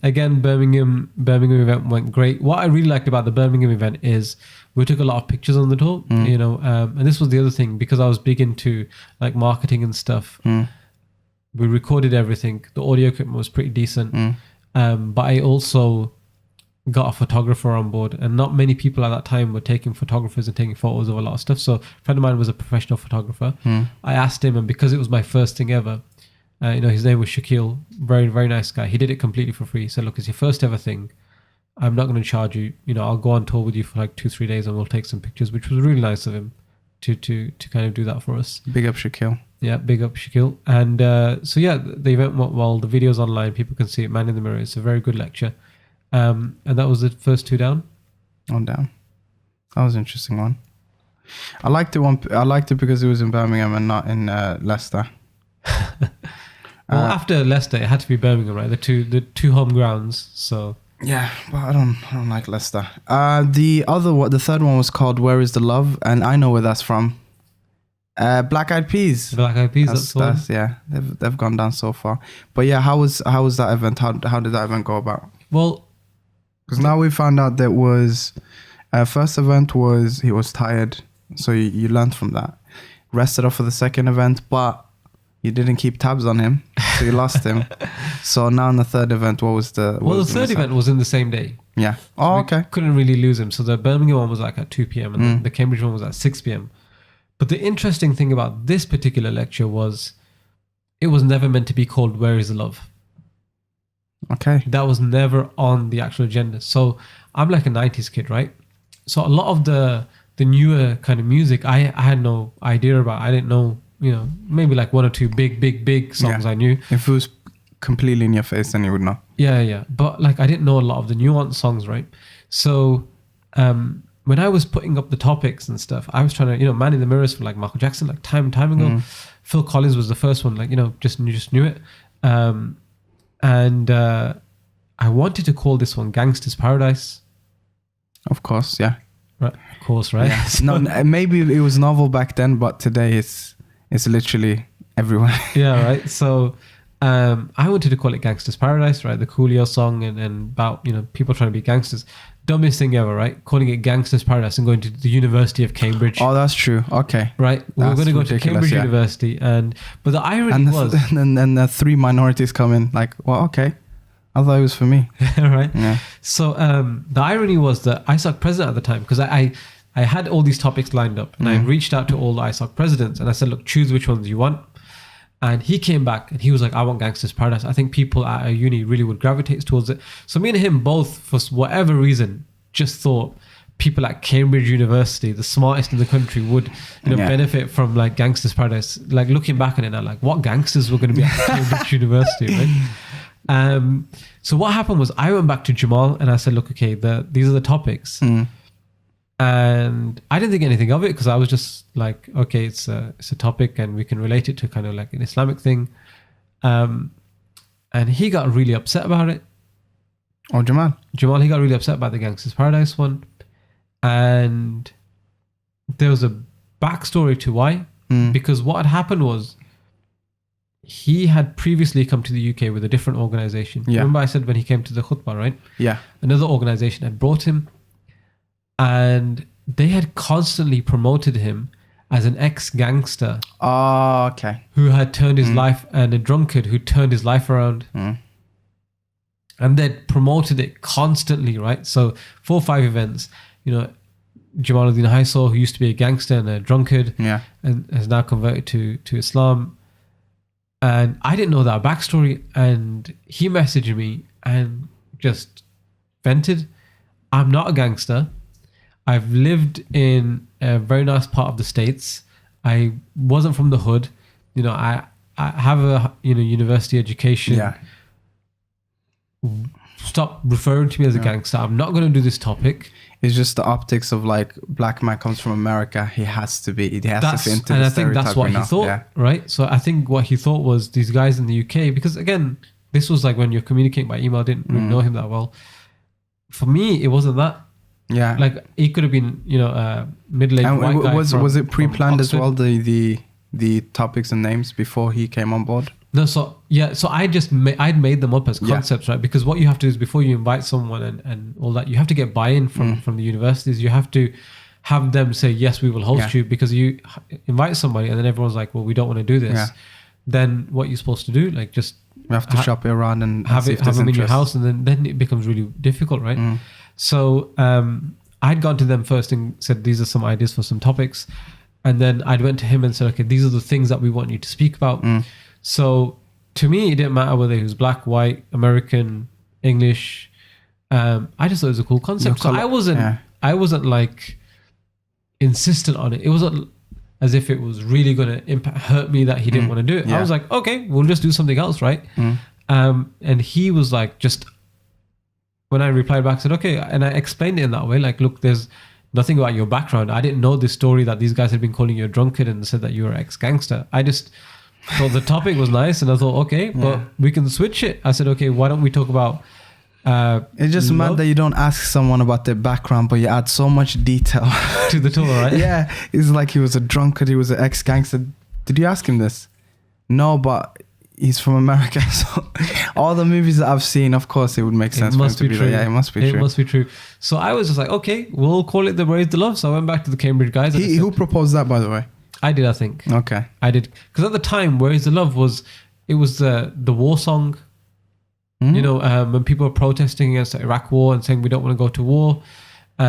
again, Birmingham event went great. What I really liked about the Birmingham event is we took a lot of pictures on the tour, and this was the other thing, because I was big into like marketing and stuff. We recorded everything. The audio equipment was pretty decent. But I also got a photographer on board, and not many people at that time were taking photographers and taking photos of a lot of stuff. So a friend of mine was a professional photographer. I asked him, and because it was my first thing ever, his name was Shaquille, very, very nice guy. He did it completely for free. He said, look, it's your first ever thing. I'm not going to charge you. I'll go on tour with you for like 2-3 days and we'll take some pictures, which was really nice of him to kind of do that for us. Big up Shaquille. Yeah, big up Shaquille. And the event went well. The video's online. People can see it. Man in the Mirror. It's a very good lecture. And that was the first two down. On down. That was an interesting one. I liked it because it was in Birmingham and not in Leicester. Well, after Leicester, it had to be Birmingham, right? The two home grounds. So yeah, but I don't like Leicester. The third one was called Where Is the Love, and I know where that's from. Black Eyed Peas. Black Eyed Peas. That's yeah. They've gone down so far. But yeah, how was that event? How did that event go about? Well, because now we found out that was first event was he was tired, so you learned from that. Rested up for the second event, but you didn't keep tabs on him, so you lost him. So now in the third event, what was the? The third event was in the same day. Yeah. Oh, okay. Couldn't really lose him. So the Birmingham one was like at 2 p.m. and the Cambridge one was at 6 p.m. But the interesting thing about this particular lecture was it was never meant to be called Where Is the Love. Okay. That was never on the actual agenda. So I'm like a 90s kid, right? So a lot of the newer kind of music, I had no idea about. I didn't know, maybe like one or two big songs I knew. If it was completely in your face, then you would know. Yeah. But like I didn't know a lot of the nuanced songs, right? So when I was putting up the topics and stuff, I was trying to, man in the mirrors for like Michael Jackson, like time ago. Phil Collins was the first one, like, just knew it. And I wanted to call this one Gangster's Paradise. Of course, yeah. Right, of course, right? Yeah. No, maybe it was novel back then, but today it's literally everywhere. Yeah, right. So I wanted to call it Gangster's Paradise, right? The Coolio song and about, people trying to be gangsters. Dumbest thing ever, right? Calling it Gangster's Paradise and going to the University of Cambridge. Oh, that's true. Okay. Right? We're going to go to Cambridge University. But the irony was... And the three minorities come in like, well, okay. I thought it was for me. Right? Yeah. So the irony was that ISOC president at the time, because I had all these topics lined up and I reached out to all the ISOC presidents and I said, look, choose which ones you want. And he came back and he was like, I want Gangster's Paradise. I think people at a uni really would gravitate towards it. So me and him both, for whatever reason, just thought people at Cambridge University, the smartest in the country, would benefit from like Gangster's Paradise. Like looking back on it now, like what gangsters were going to be at Cambridge University, right? So what happened was I went back to Jamal and I said, look, okay, these are the topics. And I didn't think anything of it because I was just like, okay, it's a topic and we can relate it to kind of like an Islamic thing. And he got really upset about it. Oh, Jamal, he got really upset about the Gangster's Paradise one. And there was a backstory to why. Because what had happened was he had previously come to the UK with a different organization. Yeah. Remember I said when he came to the khutbah, right? Yeah. Another organization had brought him. And they had constantly promoted him as an ex-gangster. Oh, okay. Who had turned his life, and a drunkard who turned his life around. And they'd promoted it constantly, right? So 4 or 5 events, Jamal ud-Deen Hysaw, who used to be a gangster and a drunkard, and has now converted to Islam. And I didn't know that backstory. And he messaged me and just vented. I'm not a gangster. I've lived in a very nice part of the States. I wasn't from the hood. I have a university education. Yeah. Stop referring to me as a gangster. I'm not going to do this topic. It's just the optics of like black man comes from America. He has to fit into and the I stereotype. think that's what he thought, right? So I think what he thought was these guys in the UK, because again, this was like when you're communicating by email, I didn't really know him that well. For me, it wasn't that. Yeah, like he could have been, middle-aged white guy. Was it pre-planned as well? The topics and names before he came on board. No, so I'd made them up as concepts, right? Because what you have to do is before you invite someone and all that, you have to get buy-in from the universities. You have to have them say yes, we will host you, because you invite somebody and then everyone's like, well, we don't want to do this. Yeah. Then what you're supposed to do, like just you have to shop it around and have them in your house, and then it becomes really difficult, right? So I'd gone to them first and said, these are some ideas for some topics. And then I'd went to him and said, okay, these are the things that we want you to speak about. So to me, it didn't matter whether he was black, white, American, English. I just thought it was a cool concept. So I wasn't like insistent on it. It wasn't as if it was really going to hurt me that he didn't want to do it. I was like, okay, we'll just do something else, right? And he was like, just when I replied back, I said, okay. And I explained it in that way. Like, look, there's nothing about your background. I didn't know this story that these guys had been calling you a drunkard and said that you were ex-gangster. I just thought the topic was nice. And I thought, okay, but we can switch it. I said, okay, why don't we talk about it's just mad that you don't ask someone about their background, but you add so much detail to the tour, right? Yeah. It's like he was a drunkard. He was an ex-gangster. Did you ask him this? No, but he's from America, so all the movies that I've seen, of course, it would make sense for him to be there. Yeah, it must be true. It must be true. So I was just like, okay, we'll call it the Raise the Love. So I went back to the Cambridge guys. Who proposed that, by the way? I did, I think. Okay. I did. Because at the time, Raise the Love was the war song. When people were protesting against the Iraq war and saying we don't want to go to war.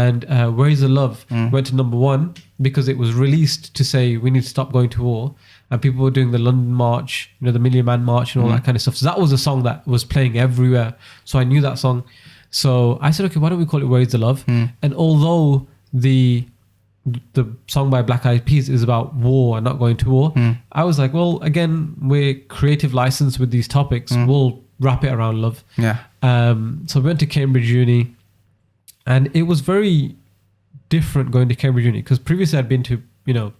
And Where Is the Love went to number 1 because it was released to say we need to stop going to war. And people were doing the London March, you know, the Million Man March and all that kind of stuff. So that was a song that was playing everywhere. So I knew that song. So I said, okay, why don't we call it Where Is the Love? And although the song by Black Eyed Peas is about war and not going to war, I was like, well, again, we're creative license with these topics. We'll wrap it around love. Yeah. So we went to Cambridge Uni, and it was very different going to Cambridge Uni because previously I'd been to, you know,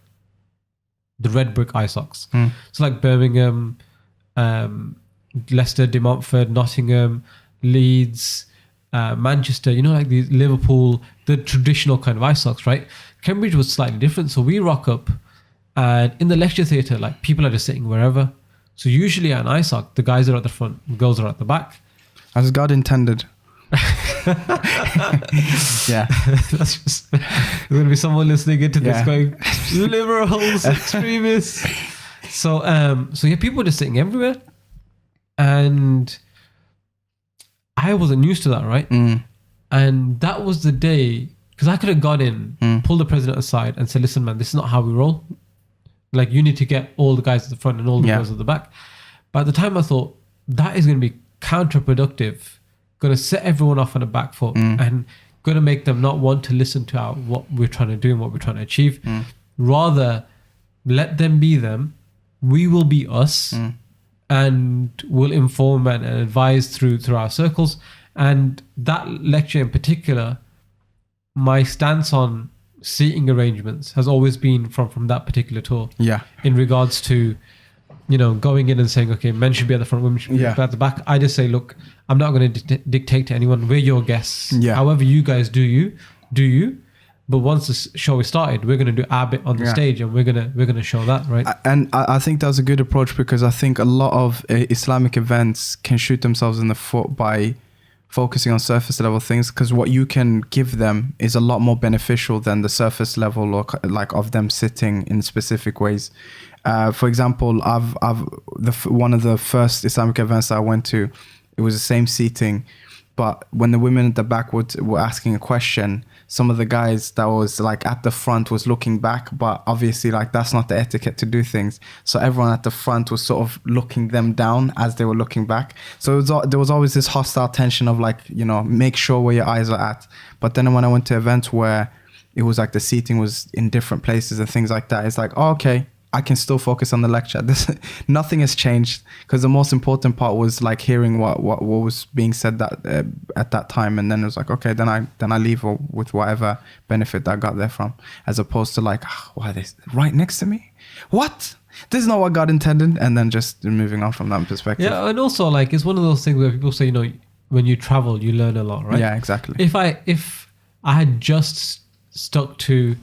the red brick ISOCs. So like Birmingham, Leicester, De Montfort, Nottingham, Leeds, Manchester, you know, like the Liverpool, the traditional kind of ISOCs, right? Cambridge was slightly different. So we rock up, and in the lecture theatre, like people are just sitting wherever. So usually at an ISOC, the guys are at the front, the girls are at the back. As God intended. Yeah. That's just, there's going to be someone listening into this going, liberals, extremists. So yeah, people were just sitting everywhere. And I wasn't used to that, right? And that was the day, because I could have got in, pulled the president aside and said, listen, man, this is not how we roll. Like, you need to get all the guys at the front and all the girls at the back. But at the time I thought, that is going to be counterproductive, going to set everyone off on a back foot and going to make them not want to listen to what we're trying to do and what we're trying to achieve. Rather, let them be them. We will be us. And we'll inform and advise through our circles. And that lecture in particular, my stance on seating arrangements has always been from that particular tour. Yeah. In regards to, you know, going in and saying, okay, men should be at the front, women should be at the back. I just say, look, I'm not going to dictate to anyone. We're your guests. Yeah. However you guys do you. But once the show is started, we're going to do our bit on the stage, and we're gonna show that, right? And I think that's a good approach, because I think a lot of Islamic events can shoot themselves in the foot by focusing on surface level things, because what you can give them is a lot more beneficial than the surface level or like of them sitting in specific ways. For example, one of the first Islamic events that I went to, it was the same seating, but when the women at the back were asking a question, some of the guys that was like at the front was looking back, but obviously like that's not the etiquette to do things. So everyone at the front was sort of looking them down as they were looking back. So there was always this hostile tension of like, you know, make sure where your eyes are at. But then when I went to events where it was like the seating was in different places and things like that, it's like, oh, okay, I can still focus on the lecture. Nothing has changed, because the most important part was like hearing what was being said that at that time, and then it was like, okay, then I leave with whatever benefit that I got there from, as opposed to like, oh, why are they right next to me? What? This is not what God intended, and then just moving on from that perspective. Yeah, and also like it's one of those things where people say, you know, when you travel, you learn a lot, right? Yeah, exactly. If I had just stuck to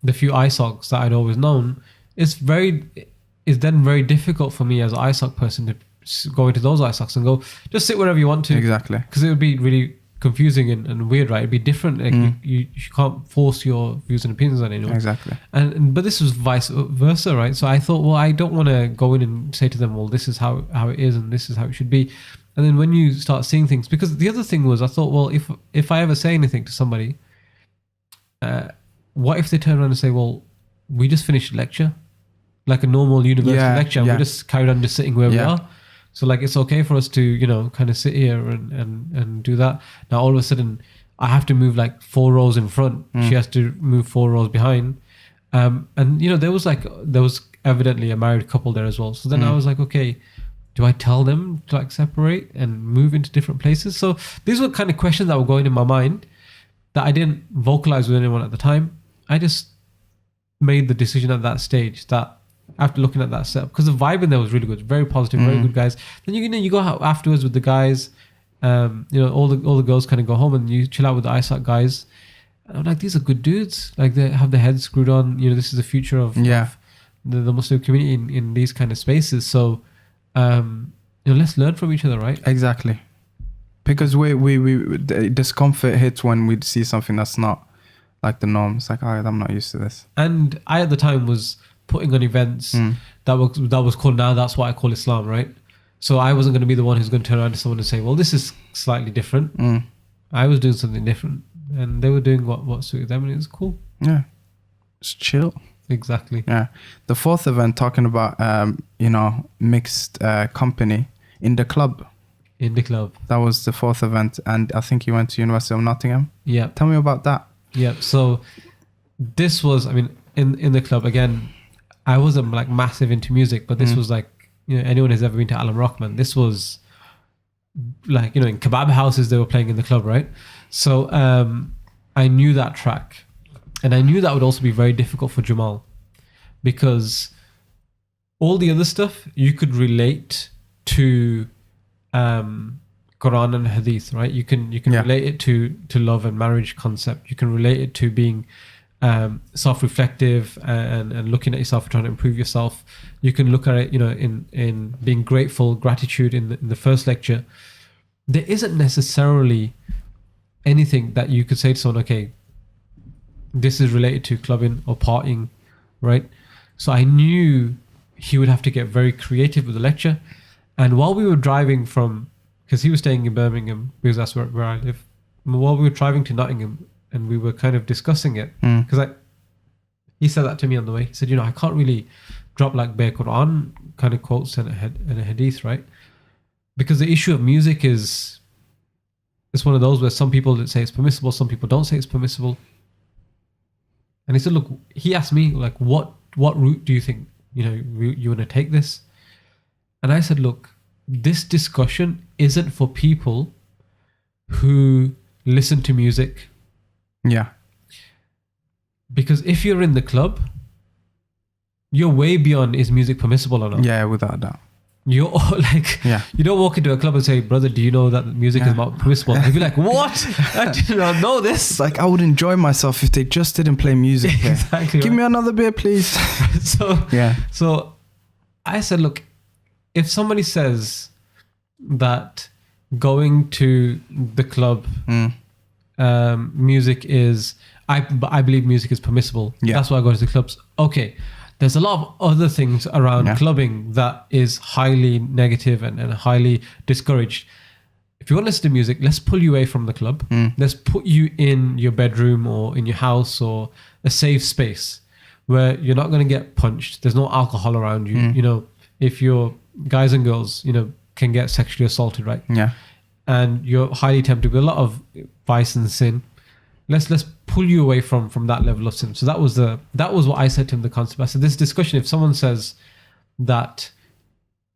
the few ISOCs that I'd always known, it's then very difficult for me as an ISOC person to go into those ISOCs and go, just sit wherever you want to. Exactly. Because it would be really confusing and weird, right? It'd be different. Like you can't force your views and opinions on anyone. Exactly. But this was vice versa, right? So I thought, well, I don't want to go in and say to them, well, this is how it is and this is how it should be. And then when you start seeing things, because the other thing was, I thought, well, if I ever say anything to somebody, what if they turn around and say, well, we just finished a lecture, like a normal university lecture, and we just carried on just sitting where we are. So like, it's okay for us to, you know, kind of sit here and do that. Now all of a sudden I have to move like 4 rows in front. She has to move 4 rows behind. And you know, there was evidently a married couple there as well. So then I was like, okay, do I tell them to like separate and move into different places? So these were kind of questions that were going in my mind that I didn't vocalize with anyone at the time. I just made the decision at that stage that after looking at that setup, because the vibe in there was really good, very positive, very good guys. Then you go out afterwards with the guys, you know, all the girls kind of go home and you chill out with the ISAC guys. And I'm like, these are good dudes. Like they have their heads screwed on. You know, this is the future of the Muslim community in these kind of spaces. So, you know, let's learn from each other, right? Exactly. Because the discomfort hits when we see something that's not like the norm. It's like, oh, I'm not used to this. And I at the time was putting on events that was called Now That's What I Call Islam, right? So I wasn't going to be the one who's going to turn around to someone and say, well, this is slightly different. I was doing something different. and they were doing what suited them, and it was cool. Yeah, it's chill. Exactly. Yeah. The fourth event, talking about mixed company in the club. In the club. That was the fourth event, and I think you went to University of Nottingham. Yeah. Tell me about that. Yeah. So this was, I mean, in the club again. I wasn't like massive into music, but this was like, anyone who's ever been to Alan Rockman, this was like, in kebab houses they were playing in the club, right? So I knew that track, and I knew that would also be very difficult for Jamal, because all the other stuff you could relate to Quran and Hadith, right? You can relate it to love and marriage concept. You can relate it to being self-reflective and looking at yourself and trying to improve yourself. You can look at it, in being grateful, gratitude in the first lecture. There isn't necessarily anything that you could say to someone, okay, this is related to clubbing or partying, right? So I knew he would have to get very creative with the lecture. And while we were driving because he was staying in Birmingham, because that's where I live, while we were driving to Nottingham, and we were kind of discussing it, because he said that to me on the way. He said, I can't really drop like bare Quran kind of quotes and a hadith, right? Because the issue of music is, it's one of those where some people say it's permissible, some people don't say it's permissible. And he said, look, he asked me like, what route do you think, you want to take this? And I said, look, this discussion isn't for people who listen to music. Yeah. Because if you're in the club, you're way beyond is music permissible or not. Yeah, without a doubt. You're like, you don't walk into a club and say, brother, do you know that music is not permissible? And you'd be like, what? I did not know this. It's like, I would enjoy myself if they just didn't play music here. Exactly. Give me another beer, please. So I said, look, if somebody says that going to the club, music is, I believe music is permissible. That's why I go to the clubs. Okay. There's a lot of other things around clubbing that is highly negative and highly discouraged. If you want to listen to music, let's pull you away from the club. Let's put you in your bedroom or in your house or a safe space where you're not going to get punched. There's no alcohol around you. If your guys and girls, can get sexually assaulted, right? Yeah. And you're highly tempted with a lot of vice and sin. Let's pull you away from that level of sin. So that was what I said to him, the concept. I said, this discussion, if someone says that,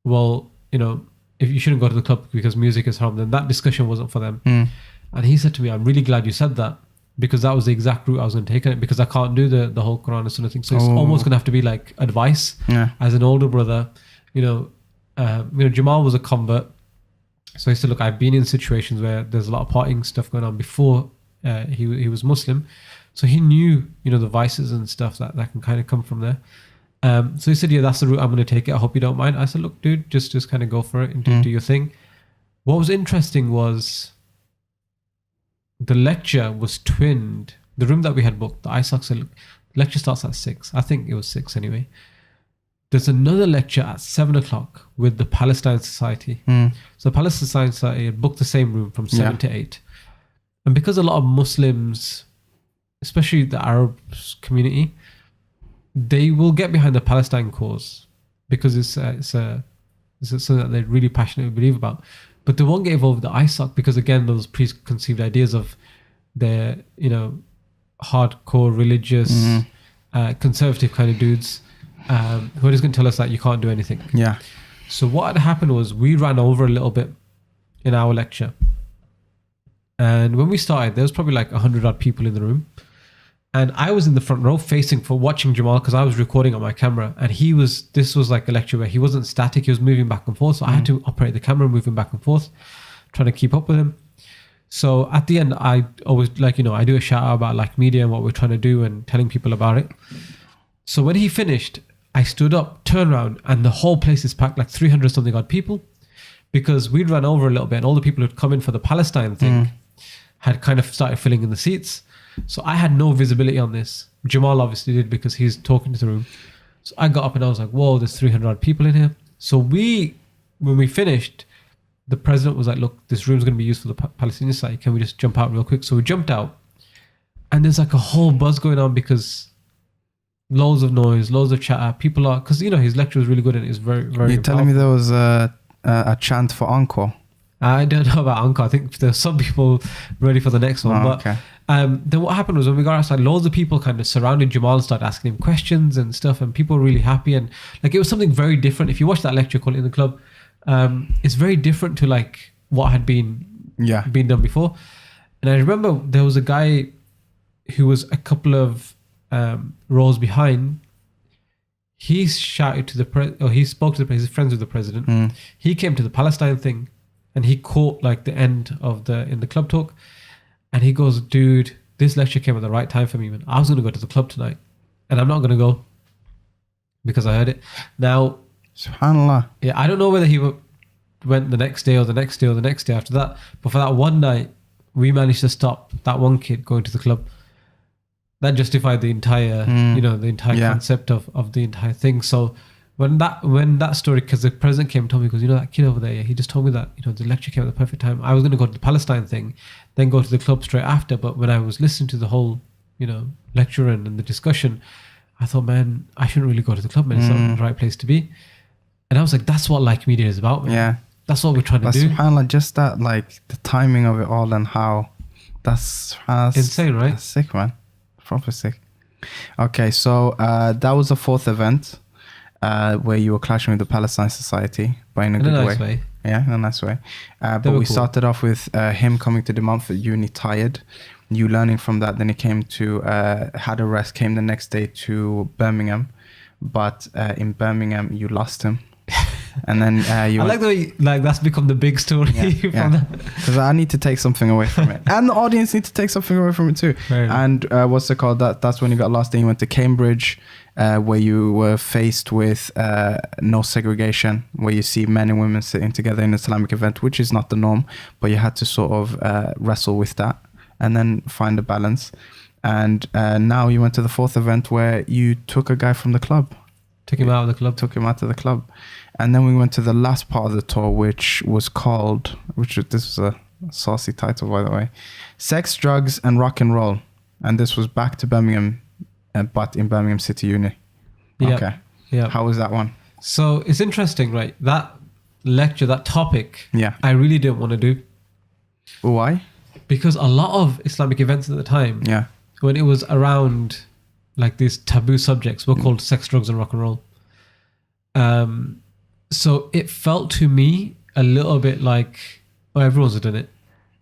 well, if you shouldn't go to the club because music is haram, then that discussion wasn't for them. And he said to me, I'm really glad you said that, because that was the exact route I was going to take on it, because I can't do the whole Quran and Sunnah thing. So it's almost going to have to be like advice as an older brother. Jamal was a convert. So he said, look, I've been in situations where there's a lot of partying stuff going on before he was Muslim. So he knew, the vices and stuff that can kind of come from there. So he said, yeah, that's the route I'm going to take it. I hope you don't mind. I said, look, dude, just kind of go for it and do your thing. What was interesting was the lecture was twinned. The room that we had booked, the Hysaw, lecture starts at 6. I think it was 6 anyway. There's another lecture at 7 o'clock with the Palestine Society. So the Palestine Society had booked the same room from 7 to 8. And because a lot of Muslims, especially the Arab community, they will get behind the Palestine cause because it's something that they really passionately believe about. But they won't get involved with the ISOC because, again, those preconceived ideas of their, hardcore religious, conservative kind of dudes who are just going to tell us that you can't do anything. Yeah. So what had happened was we ran over a little bit in our lecture. And when we started, there was probably like 100 odd people in the room. And I was in the front row watching Jamal because I was recording on my camera. And this was like a lecture where he wasn't static, he was moving back and forth. So I had to operate the camera, moving back and forth, trying to keep up with him. So at the end, I always I do a shout out about like media and what we're trying to do and telling people about it. So when he finished, I stood up, turned around, and the whole place is packed, like 300 something odd people, because we'd run over a little bit and all the people who'd come in for the Palestine thing had kind of started filling in the seats. So I had no visibility on this. Jamal obviously did because he's talking to the room. So I got up and I was like, whoa, there's 300 odd people in here. So when we finished, the president was like, look, this room's going to be used for the Palestinian side. Can we just jump out real quick? So we jumped out and there's like a whole buzz going on because loads of noise, loads of chatter. People are, because his lecture was really good and it's very, very. You're telling me there was a chant for encore? I don't know about encore. I think there's some people ready for the next one. But okay. Then what happened was when we got outside, loads of people kind of surrounded Jamal and started asking him questions and stuff, and people were really happy. And like it was something very different. If you watch that lecture called In the Club, it's very different to like what had been done before. And I remember there was a guy who was a couple of rows behind. He shouted to he spoke to his friends with the president. He came to the Palestine thing. And he caught like the end of In the Club talk, and he goes, "Dude, this lecture came at the right time for me, man. I was going to go to the club tonight, and I'm not going to go because I heard it." Now, SubhanAllah. Yeah, I don't know whether he went the next day or the next day or the next day after that, but for that one night, we managed to stop that one kid going to the club. That justified the entire, the entire concept of the entire thing. So. When that story, because the president came and told me, because that kid over there, he just told me that the lecture came at the perfect time. I was going to go to the Palestine thing, then go to the club straight after. But when I was listening to the whole, lecture and the discussion, I thought, man, I shouldn't really go to the club, man. It's not the right place to be. And I was like, that's what like media is about, man. Yeah, that's what we're trying to do. SubhanAllah, just that, like the timing of it all and how that's insane, right? That's sick, man. Proper sick. Okay, so that was the fourth event. Where you were clashing with the Palestine Society, but in a good nice way. Yeah, in a nice way. But we started off with him coming to the Montfort Uni tired, you learning from that. Then he came to, had a rest, came the next day to Birmingham. But in Birmingham, you lost him. And then you... I like the way, like, that's become the big story from that. Because I need to take something away from it. And the audience need to take something away from it too. And what's it called? That's when you got lost. Then you went to Cambridge, where you were faced with no segregation, where you see men and women sitting together in an Islamic event, which is not the norm, but you had to sort of wrestle with that and then find a balance. And now you went to the fourth event where you took a guy from the club. Took him out of the club. Took him out of the club. And then we went to the last part of the tour, which was called, this was a saucy title, by the way, Sex, Drugs and Rock and Roll. And this was back to Birmingham, but in Birmingham City Uni. Yeah. Okay. Yeah. How was that one? So it's interesting, right? That lecture, that topic, yeah, I really didn't want to do. Why? Because a lot of Islamic events at the time, yeah, when it was around like these taboo subjects, were called sex, drugs and rock and roll. So it felt to me a little bit like, oh, everyone's done it.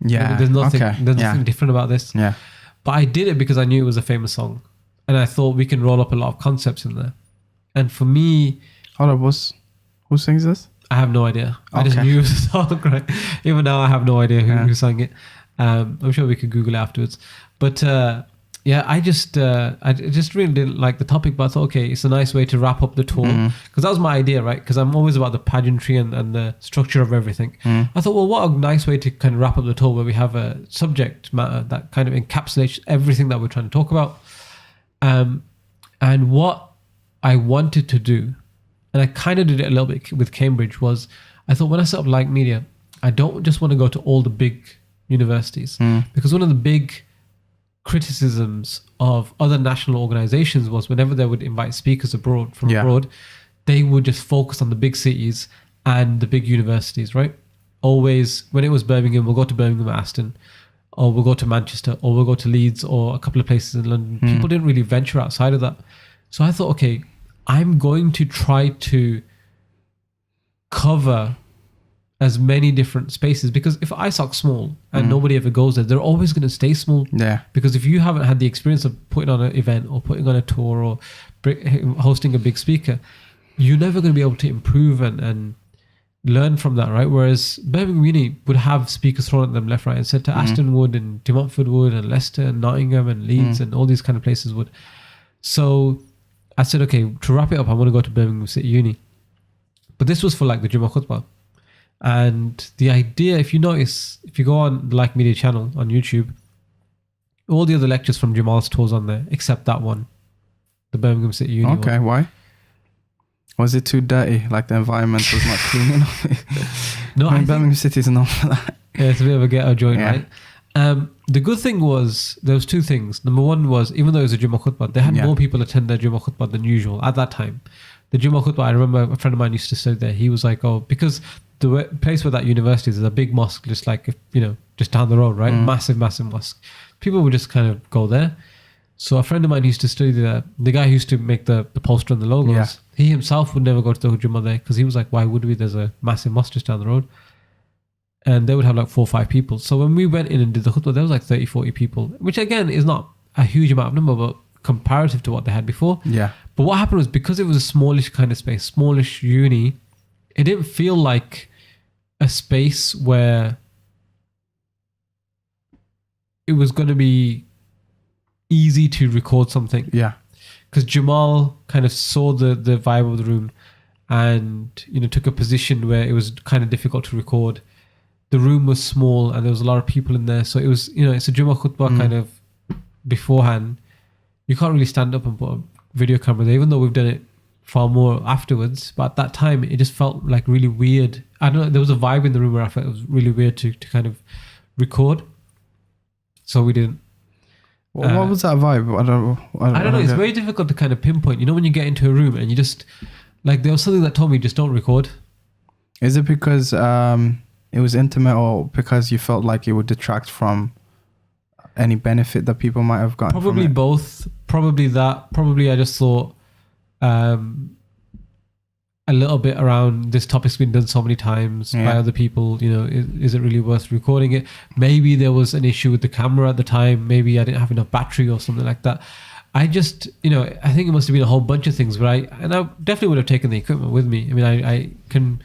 Yeah. There's nothing different about this. Yeah. But I did it because I knew it was a famous song. And I thought we can roll up a lot of concepts in there. And for me... Hold on, who sings this? I have no idea. I just knew it was a song, right? Even now I have no idea who sang it. I'm sure we could Google it afterwards. But I just really didn't like the topic, but I thought, okay, it's a nice way to wrap up the tour. Because that was my idea, right? Because I'm always about the pageantry and the structure of everything. I thought, well, what a nice way to kind of wrap up the tour where we have a subject matter that kind of encapsulates everything that we're trying to talk about. And what I wanted to do, and I kind of did it a little bit with Cambridge, was I thought when I set up Like Media, I don't just want to go to all the big universities, because one of the big criticisms of other national organizations was whenever they would invite speakers abroad, they would just focus on the big cities and the big universities, right? Always, when it was Birmingham, we'll go to Birmingham or Aston, or we'll go to Manchester, or we'll go to Leeds, or a couple of places in London. People didn't really venture outside of that. So I thought, okay, I'm going to try to cover as many different spaces, because if ISOC's small and nobody ever goes there, they're always going to stay small. Yeah. Because if you haven't had the experience of putting on an event or putting on a tour or hosting a big speaker, you're never going to be able to improve and learn from that, right? Whereas Birmingham Uni would have speakers thrown at them left, right and centre. Aston would, and De Montfort would, and Leicester and Nottingham and Leeds and all these kind of places would. So I said, okay, to wrap it up, I want to go to Birmingham City Uni. But this was for like the Jummah Khutbah. And the idea, if you notice, if you go on the Like Media channel on YouTube, all the other lectures from Jamal's tours on there, except that one, the Birmingham City Uni Okay, one. Why? Was it too dirty? Like the environment was not clean enough? No, I Birmingham City is known for that. Yeah, it's a bit of a ghetto joint, right? The good thing was there was two things. Number one was, even though it was a Jummah khutbah, they had more people attend their Jummah khutbah than usual at that time. The Jummah khutbah, I remember a friend of mine used to study there. He was like, oh, because the place where that university is a big mosque, just like, just down the road, right? Massive mosque. People would just kind of go there. So a friend of mine used to study there. The guy who used to make the poster and the logos, he himself would never go to the Jummah there because he was like, why would we? There's a massive mosque just down the road. And they would have like 4 or 5 people. So when we went in and did the khutbah, there was like 30, 40 people, which again is not a huge amount of number, but comparative to what they had before. Yeah. But what happened was, because it was a smallish kind of space, smallish uni, it didn't feel like a space where it was going to be easy to record something. Yeah. Because Jamal kind of saw the vibe of the room and, took a position where it was kind of difficult to record. The room was small and there was a lot of people in there. So it was, it's a Jummah khutbah kind of beforehand. You can't really stand up and put a video camera there, even though we've done it far more afterwards. But at that time, it just felt like really weird. I don't know, there was a vibe in the room where I felt it was really weird to kind of record. So we didn't. Well, what was that vibe? I don't know. It's very difficult to kind of pinpoint. When you get into a room and you just, like, there was something that told me just don't record. Is it because it was intimate, or because you felt like it would detract from any benefit that people might have gotten? Probably from it? Both. Probably that. Probably I just thought a little bit around this topic's been done so many times by other people. Is it really worth recording it? Maybe there was an issue with the camera at the time. Maybe I didn't have enough battery or something like that. I just, I think it must have been a whole bunch of things. But I definitely would have taken the equipment with me. I mean, I can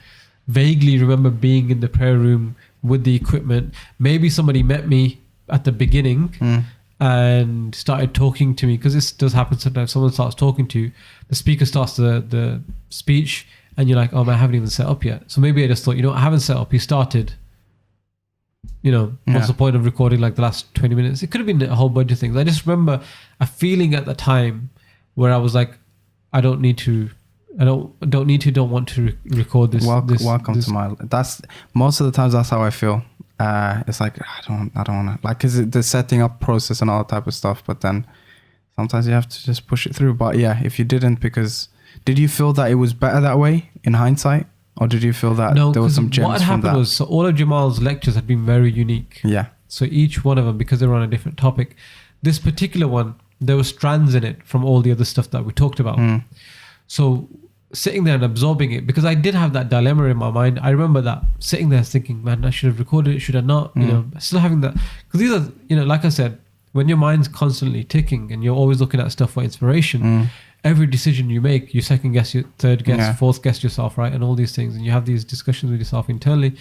vaguely remember being in the prayer room with the equipment. Maybe somebody met me at the beginning and started talking to me, because this does happen sometimes. Someone starts talking to you, the speaker starts the speech, and you're like, oh man, I haven't even set up yet. So maybe I just thought, I haven't set up, he started, what's the point of recording like the last 20 minutes? It could have been a whole bunch of things. I just remember a feeling at the time where I was like, don't want to record this. Welcome to my. That's most of the times. That's how I feel. It's like I don't want to, like, cause the setting up process and all that type of stuff. But then sometimes you have to just push it through. But yeah, if you didn't, because did you feel that it was better that way in hindsight, or did you feel that there was some gems what had from happened that? was, so all of Jamal's lectures had been very unique. Yeah. So each one of them, because they were on a different topic, this particular one, there were strands in it from all the other stuff that we talked about. So sitting there and absorbing it, because I did have that dilemma in my mind. I remember that sitting there thinking, man, I should have recorded it, should I not? Still having that, because these are, like I said, when your mind's constantly ticking and you're always looking at stuff for inspiration, every decision you make, you second guess, you third guess, fourth guess yourself, right? And all these things, and you have these discussions with yourself internally.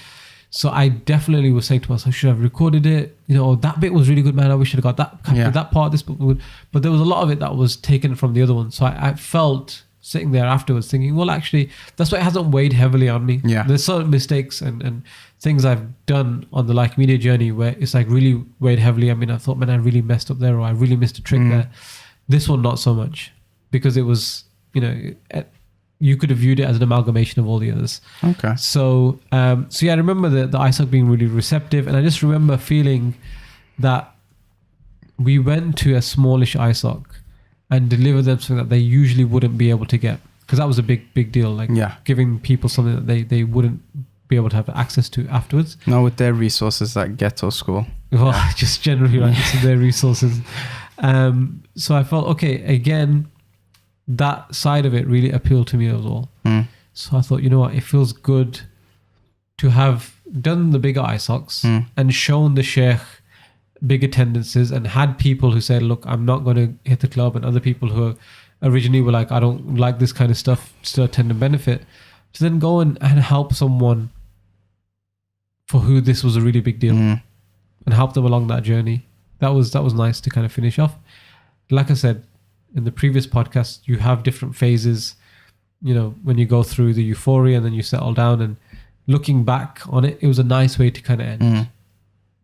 So I definitely was saying to myself, should I have recorded it? That bit was really good, man. I wish I'd got that, that part, this, but there was a lot of it that was taken from the other one. So I felt sitting there afterwards thinking, well, actually, that's why it hasn't weighed heavily on me. Yeah. There's certain mistakes and things I've done on the like media journey where it's like really weighed heavily. I mean, I thought, man, I really messed up there, or I really missed a trick there. This one, not so much, because it was, you could have viewed it as an amalgamation of all the others. Okay. So yeah, I remember the ISOC being really receptive, and I just remember feeling that we went to a smallish ISOC and deliver them something that they usually wouldn't be able to get, because that was a big deal, like giving people something that they wouldn't be able to have access to afterwards. No, with their resources at ghetto school. Well, just generally like their resources. So I felt, okay, again, that side of it really appealed to me as well. So I thought, you know what, it feels good to have done the bigger ISOCs and shown the Shaykh big attendances and had people who said, look, I'm not going to hit the club, and other people who originally were like, I don't like this kind of stuff, still attend and benefit, to then go and help someone for who this was a really big deal and help them along that journey. That was nice to kind of finish off. Like I said in the previous podcast, you have different phases, when you go through the euphoria and then you settle down, and looking back on it, it was a nice way to kind of end.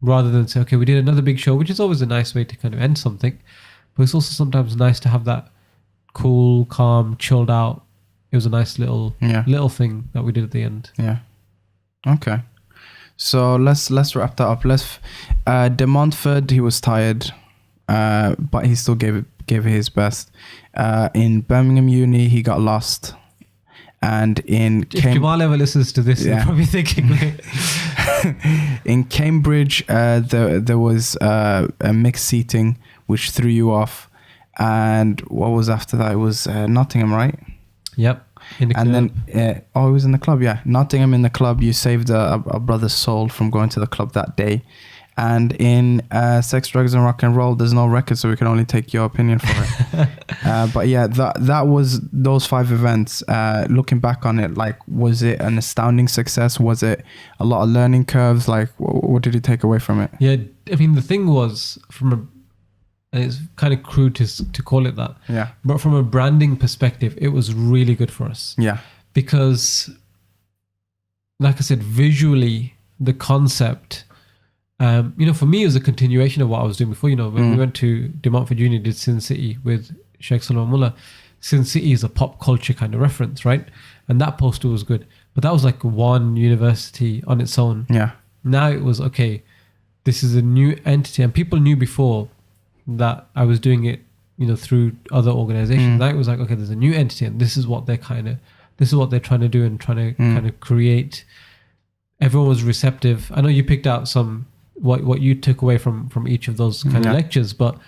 Rather than say, okay, we did another big show, which is always a nice way to kind of end something. But it's also sometimes nice to have that cool, calm, chilled out. It was a nice little thing that we did at the end. Yeah. Okay. So let's wrap that up. De Montfort, he was tired, but he still gave it his best. In Birmingham Uni, he got lost. And in if Jamal ever listens to this, he'll probably thinking, in Cambridge, there was a mixed seating, which threw you off. And what was after that? It was Nottingham, right? Yep. And then, it was in the club, yeah. Nottingham in the club, you saved a brother's soul from going to the club that day. And in Sex, Drugs and Rock and Roll, there's no record, so we can only take your opinion for it. But yeah, that was those 5 events. Looking back on it, like, was it an astounding success? Was it a lot of learning curves? Like, what did you take away from it? Yeah, I mean, the thing was, and it's kind of crude to call it that. Yeah. But from a branding perspective, it was really good for us. Yeah. Because, like I said, visually, the concept, for me, it was a continuation of what I was doing before. When we went to De Montfort Uni, did Sin City with Sheikh Salman Mullah. Sin City is a pop culture kind of reference, right? And that poster was good. But that was like one university on its own. Yeah. Now it was, okay, this is a new entity. And people knew before that I was doing it, through other organizations. Now it was like, okay, there's a new entity and this is what they're trying to do and trying to kind of create. Everyone was receptive. I know you picked out some, what you took away from each of those kind of lectures, but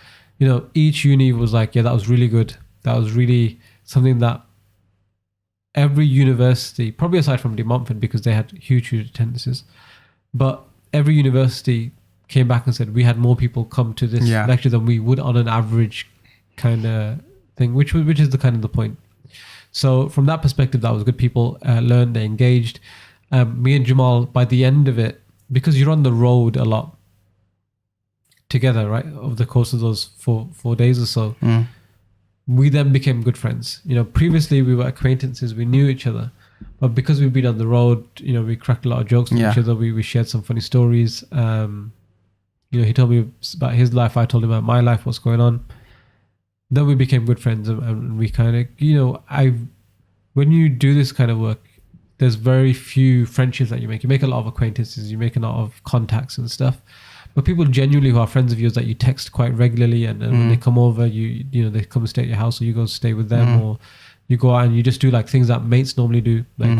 each uni was like, yeah, that was really good. That was really something that every university, probably aside from De Montfort because they had huge attendances, but every university came back and said we had more people come to this lecture than we would on an average kind of thing, which is the kind of the point. So from that perspective, that was good. People learned, they engaged. Me and Jamal, by the end of it, because you're on the road a lot together, right, over the course of those four days or so, we then became good friends. Previously we were acquaintances, we knew each other, but because we've been on the road, we cracked a lot of jokes with each other. We shared some funny stories. He told me about his life, I told him about my life, what's going on. Then we became good friends, and we kind of, when you do this kind of work, there's very few friendships that you make. You make a lot of acquaintances, you make a lot of contacts and stuff. But people genuinely who are friends of yours that you text quite regularly, and when they come over, they come and stay at your house, or you go stay with them, or you go out and you just do like things that mates normally do, like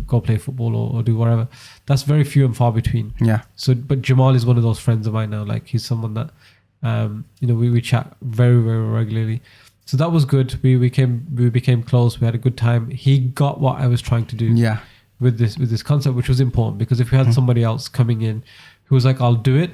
go play football or do whatever. That's very few and far between. Yeah. So, but Jamal is one of those friends of mine now. Like, he's someone that we chat very, very regularly. So that was good. We became close. We had a good time. He got what I was trying to do. Yeah. With this concept, which was important, because if we had somebody else coming in who was like, I'll do it,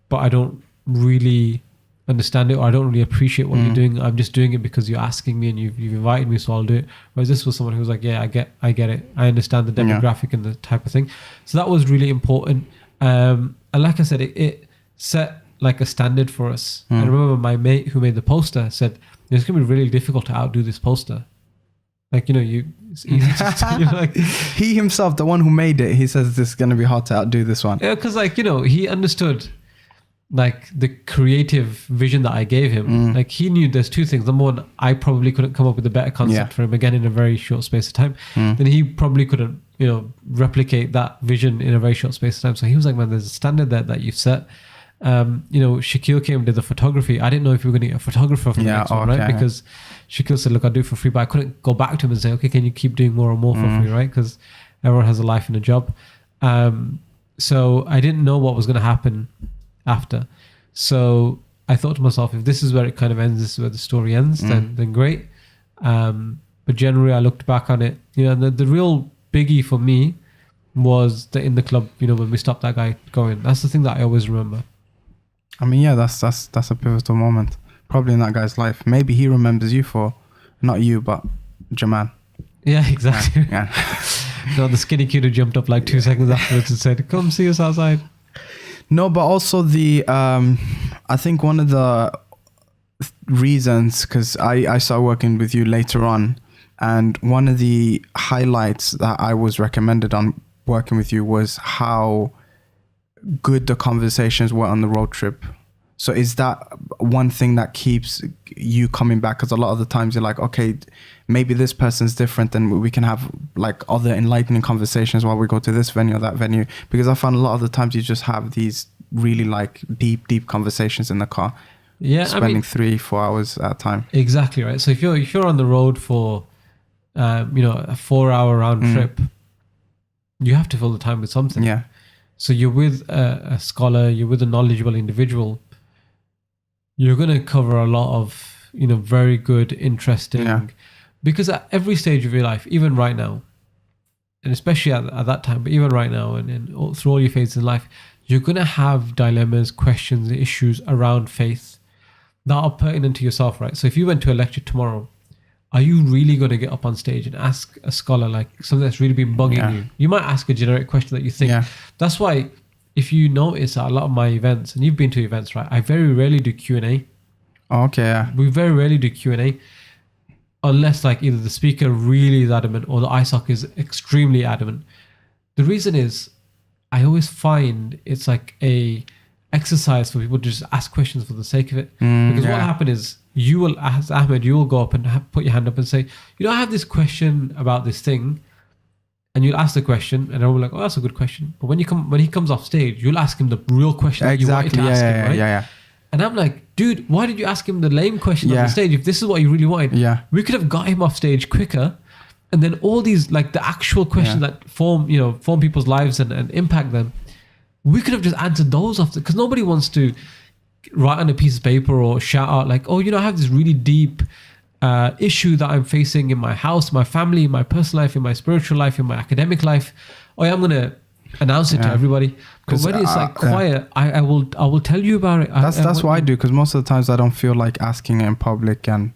but I don't really understand it, or I don't really appreciate what you're doing. I'm just doing it because you're asking me and you've invited me, so I'll do it. Whereas this was someone who was like, yeah, I get it. I understand the demographic and the type of thing. So that was really important. And like I said, it set like a standard for us. I remember my mate who made the poster said, it's going to be really difficult to outdo this poster. Like, it's easy to, like, he himself, the one who made it, he says this is going to be hard to outdo this one. Yeah, because he understood like the creative vision that I gave him. Like, he knew there's two things. Number one, I probably couldn't come up with a better concept for him, again, in a very short space of time. Then he probably couldn't, replicate that vision in a very short space of time. So he was like, man, there's a standard there that you've set. Shaquille came and did the photography. I didn't know if we were going to get a photographer for the next one, right? Because Shaquille said, look, I'll do it for free, but I couldn't go back to him and say, okay, can you keep doing more and more for free, right? Because everyone has a life and a job. So I didn't know what was going to happen after. So I thought to myself, if this is where it kind of ends, this is where the story ends, then great. But generally, I looked back on it, the real biggie for me was that in the club, when we stopped that guy going. That's the thing that I always remember. I mean, yeah, that's a pivotal moment, probably in that guy's life. Maybe he remembers you for, not you, but Jamal. Yeah, exactly. Yeah. No, the skinny kid who jumped up like 2 seconds afterwards and said, "Come see us outside." No, but also I think one of the reasons, because I started working with you later on, and one of the highlights that I was recommended on working with you was how good the conversations were on the road trip. So is that one thing that keeps you coming back? Because a lot of the times you're like, okay, maybe this person's different, and we can have like other enlightening conversations while we go to this venue or that venue. Because I found a lot of the times you just have these really like deep conversations in the car. Yeah, spending 3-4 hours at a time. Exactly right. So if you're on the road for a 4-hour round trip, you have to fill the time with something. Yeah. So you're with a scholar, you're with a knowledgeable individual. You're going to cover a lot of very good, interesting. Because at every stage of your life, even right now, and especially at that time, but even right now, and through all your phases in life, you're going to have dilemmas, questions, issues around faith that are pertinent to yourself, right? So if you went to a lecture tomorrow, are you really going to get up on stage and ask a scholar like something that's really been bugging you? You might ask a generic question that you think. That's why if you notice at a lot of my events, and you've been to events, right? I very rarely do Q&A. Okay, yeah. We very rarely do Q&A unless like either the speaker really is adamant or the ISOC is extremely adamant. The reason is I always find it's like a exercise for people to just ask questions for the sake of it. Because what will happen is you will, as Ahmed, you will go up and put your hand up and say, I have this question about this thing. And you'll ask the question and everyone will be like, oh, that's a good question. But when he comes off stage, you'll ask him the real question that you wanted to ask him, right? Yeah. And I'm like, dude, why did you ask him the lame question on the stage if this is what you really wanted? Yeah. We could have got him off stage quicker. And then all these, like the actual questions that form people's lives and impact them, we could have just answered those off. Because nobody wants to write on a piece of paper or shout out like, oh, I have this really deep issue that I'm facing in my house, my family, in my personal life, in my spiritual life, in my academic life. Oh, yeah, I'm going to announce it to everybody. But when it's like quiet, I will tell you about it. That's what I do, because most of the times I don't feel like asking it in public, and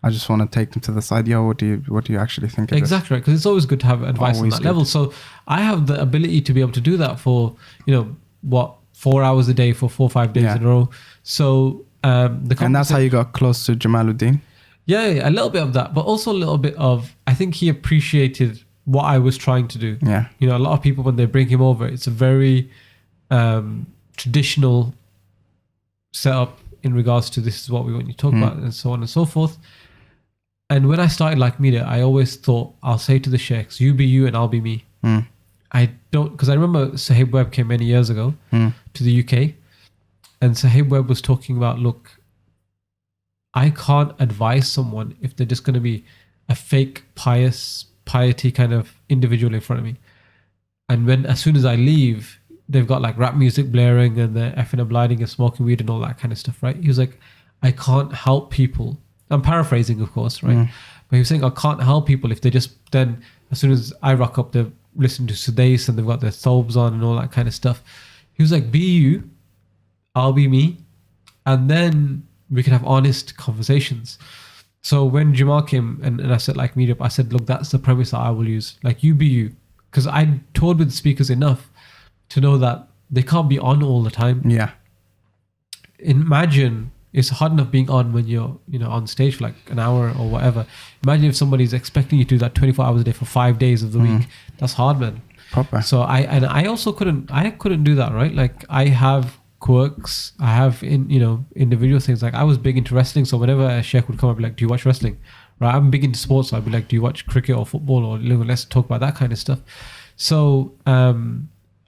I just want to take them to the side. Yo, what do you actually think of exactly right? Because it's always good to have advice on that level. So I have the ability to be able to do that for 4 hours a day for 4 or 5 days in a row. So and that's how you got close to Jamal ud-Deen. Yeah, a little bit of that, but also a little bit of, I think he appreciated what I was trying to do. Yeah. A lot of people, when they bring him over, it's a very traditional setup in regards to this is what we want you to talk about and so on and so forth. And when I started Like Media, I always thought, I'll say to the sheikhs, you be you and I'll be me. I don't, because I remember Sahib Webb came many years ago to the UK, and Sahib Webb was talking about, look, I can't advise someone if they're just going to be a fake piety kind of individual in front of me. And as soon as I leave, they've got like rap music blaring and they're effing and blinding and smoking weed and all that kind of stuff, right? He was like, I can't help people. I'm paraphrasing, of course, right? But he was saying, I can't help people if they just then, as soon as I rock up, they're listening to Sudais and they've got their thobes on and all that kind of stuff. He was like, be you, I'll be me. And then we can have honest conversations. So when Jamal came and I said Like Media, I said, look, that's the premise that I will use. Like, you be you. Because I toured with speakers enough to know that they can't be on all the time. Yeah. Imagine, it's hard enough being on when you're on stage for like an hour or whatever. Imagine if somebody's expecting you to do that 24 hours a day for 5 days of the week. That's hard, man. Proper. So I also couldn't do that, right? Like, I have quirks. I have individual things. Like, I was big into wrestling, so whenever a sheikh would come, I'd be like, do you watch wrestling? Right? I'm big into sports, so I'd be like, do you watch cricket or football, or let's talk about that kind of stuff. So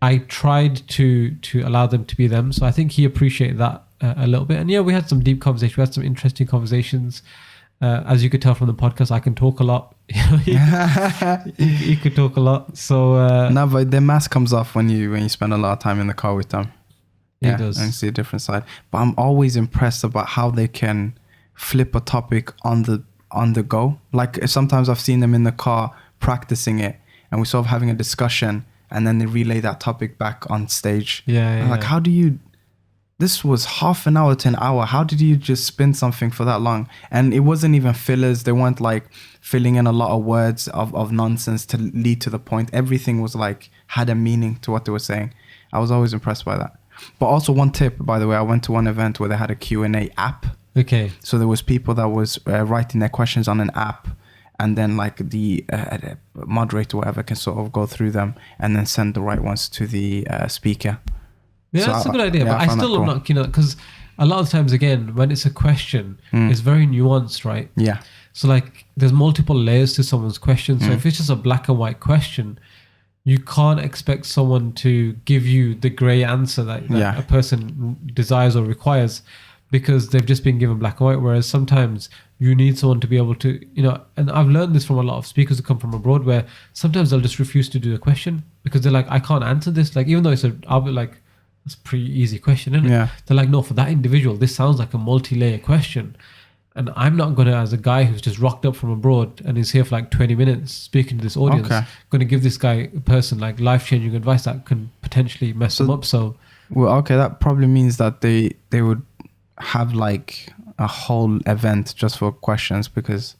I tried to allow them to be them. So I think he appreciated that a little bit. And yeah, we had some deep conversations. We had some interesting conversations. As you could tell from the podcast, I can talk a lot. He could talk a lot. So no, but the mask comes off when you spend a lot of time in the car with them. It does. And see a different side. But I'm always impressed about how they can flip a topic on the go. Like, sometimes I've seen them in the car practicing it, and we're sort of having a discussion, and then they relay that topic back on stage. Yeah. Like, how do you? This was half an hour to an hour. How did you just spin something for that long? And it wasn't even fillers. They weren't like filling in a lot of words of nonsense to lead to the point. Everything was like had a meaning to what they were saying. I was always impressed by that. But also, one tip, by the way, I went to one event where they had a Q&A app. Okay. So there was people that was writing their questions on an app, and then like the moderator or whatever can sort of go through them and then send the right ones to the speaker. Yeah, so that's a good idea. But I still am not keen on, because a lot of times, again, when it's a question, it's very nuanced, right? Yeah. So like, there's multiple layers to someone's question. So if it's just a black and white question, you can't expect someone to give you the grey answer that a person desires or requires, because they've just been given black and white. Whereas sometimes you need someone to be able to, and I've learned this from a lot of speakers who come from abroad, where sometimes they'll just refuse to do a question because they're like, I can't answer this. Like, even though I'll be like, that's a pretty easy question, isn't it? Yeah. They're like, no, for that individual, this sounds like a multi-layer question. And I'm not going to, as a guy who's just rocked up from abroad and is here for like 20 minutes speaking to this audience, going to give this person like life-changing advice that can potentially mess them up. So, well, okay, that probably means that they would have like a whole event just for questions, because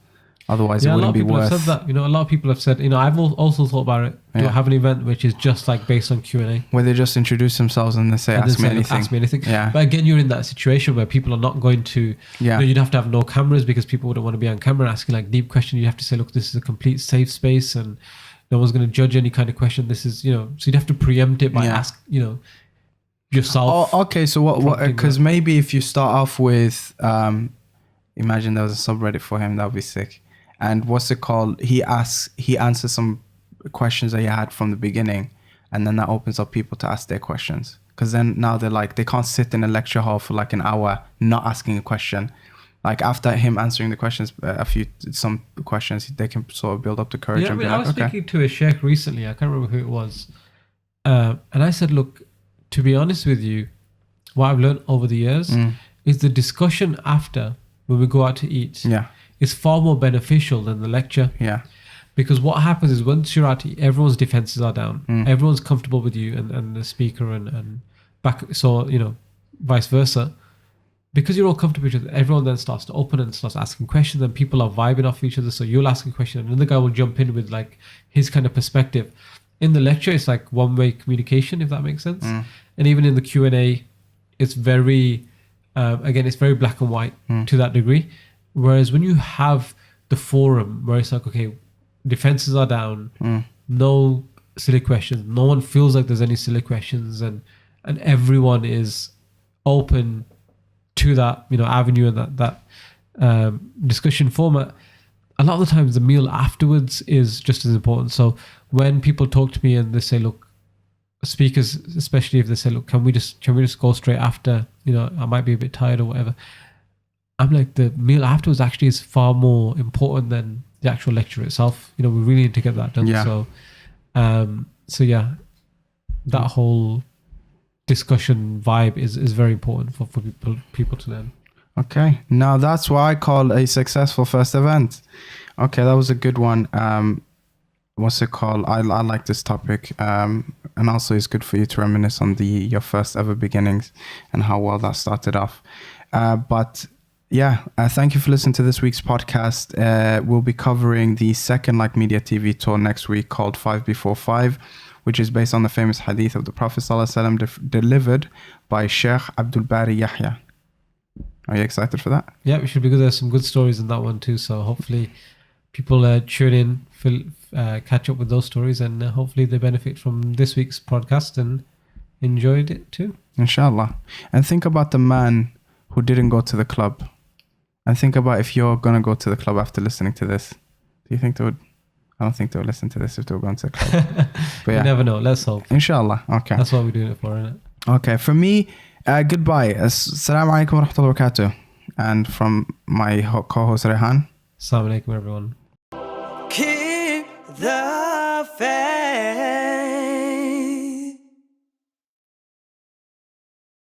otherwise it wouldn't be worth. A lot of people have said that. A lot of people have said, I've also thought about it. To have an event which is just like based on Q&A, where they just introduce themselves and they say, ask me anything. Yeah. But again, you're in that situation where people are not going to, you'd have to have no cameras because people wouldn't want to be on camera asking like deep questions. You have to say, look, this is a complete safe space and no one's going to judge any kind of question. This is, so you'd have to preempt it by yourself. Oh, okay. So what, because maybe if you start off with, imagine there was a subreddit for him, that would be sick. And what's it called? He answers some questions that he had from the beginning, and then that opens up people to ask their questions. Because then now they're like, they can't sit in a lecture hall for like an hour not asking a question. Like after him answering the questions, some questions, they can sort of build up the courage. Yeah, I was speaking to a sheikh recently. I can't remember who it was, and I said, look, to be honest with you, what I've learned over the years is the discussion after, when we go out to eat, is far more beneficial than the lecture. Yeah. Because what happens is once you're out to eat, everyone's defenses are down. Everyone's comfortable with you and the speaker and back. So, vice versa. Because you're all comfortable with each other, everyone then starts to open and starts asking questions, and people are vibing off each other. So you'll ask a question and another guy will jump in with like his kind of perspective. In the lecture, it's like one-way communication, if that makes sense. And even in the Q&A, it's very, again, it's very black and white to that degree. Whereas when you have the forum where it's like, okay, defenses are down, no silly questions, no one feels like there's any silly questions, and everyone is open to that avenue and that discussion format. A lot of the times the meal afterwards is just as important. So when people talk to me and they say, look, speakers, especially if they say, look, can we just go straight after, I might be a bit tired or whatever, I'm like, the meal afterwards actually is far more important than the actual lecture itself. We really need to get that done. So that whole discussion vibe is very important for people to learn. Okay, now that's what I call a successful first event. Okay, that was a good one. What's it called? I like this topic, and also it's good for you to reminisce on your first ever beginnings and how well that started off. Thank you for listening to this week's podcast. We'll be covering the second Like Media TV tour next week, called 5 Before 5, which is based on the famous hadith of the Prophet ﷺ delivered by Sheikh Abdul Bari Yahya. Are you excited for that? Yeah, we should be good. There's some good stories in that one too. So hopefully people tune in, catch up with those stories, and hopefully they benefit from this week's podcast and enjoyed it too. Inshallah. And think about the man who didn't go to the club. And think about if you're going to go to the club after listening to this. Do you think they would? I don't think they would listen to this if they were going to the club. But you never know. Let's hope. Inshallah. Okay. That's what we're doing it for, isn't it? Okay. For me, goodbye. Assalamu alaikum wa rahmatullahi wa barakatuh. And from my co-host Rehan. Assalamu alaikum everyone. Keep the faith.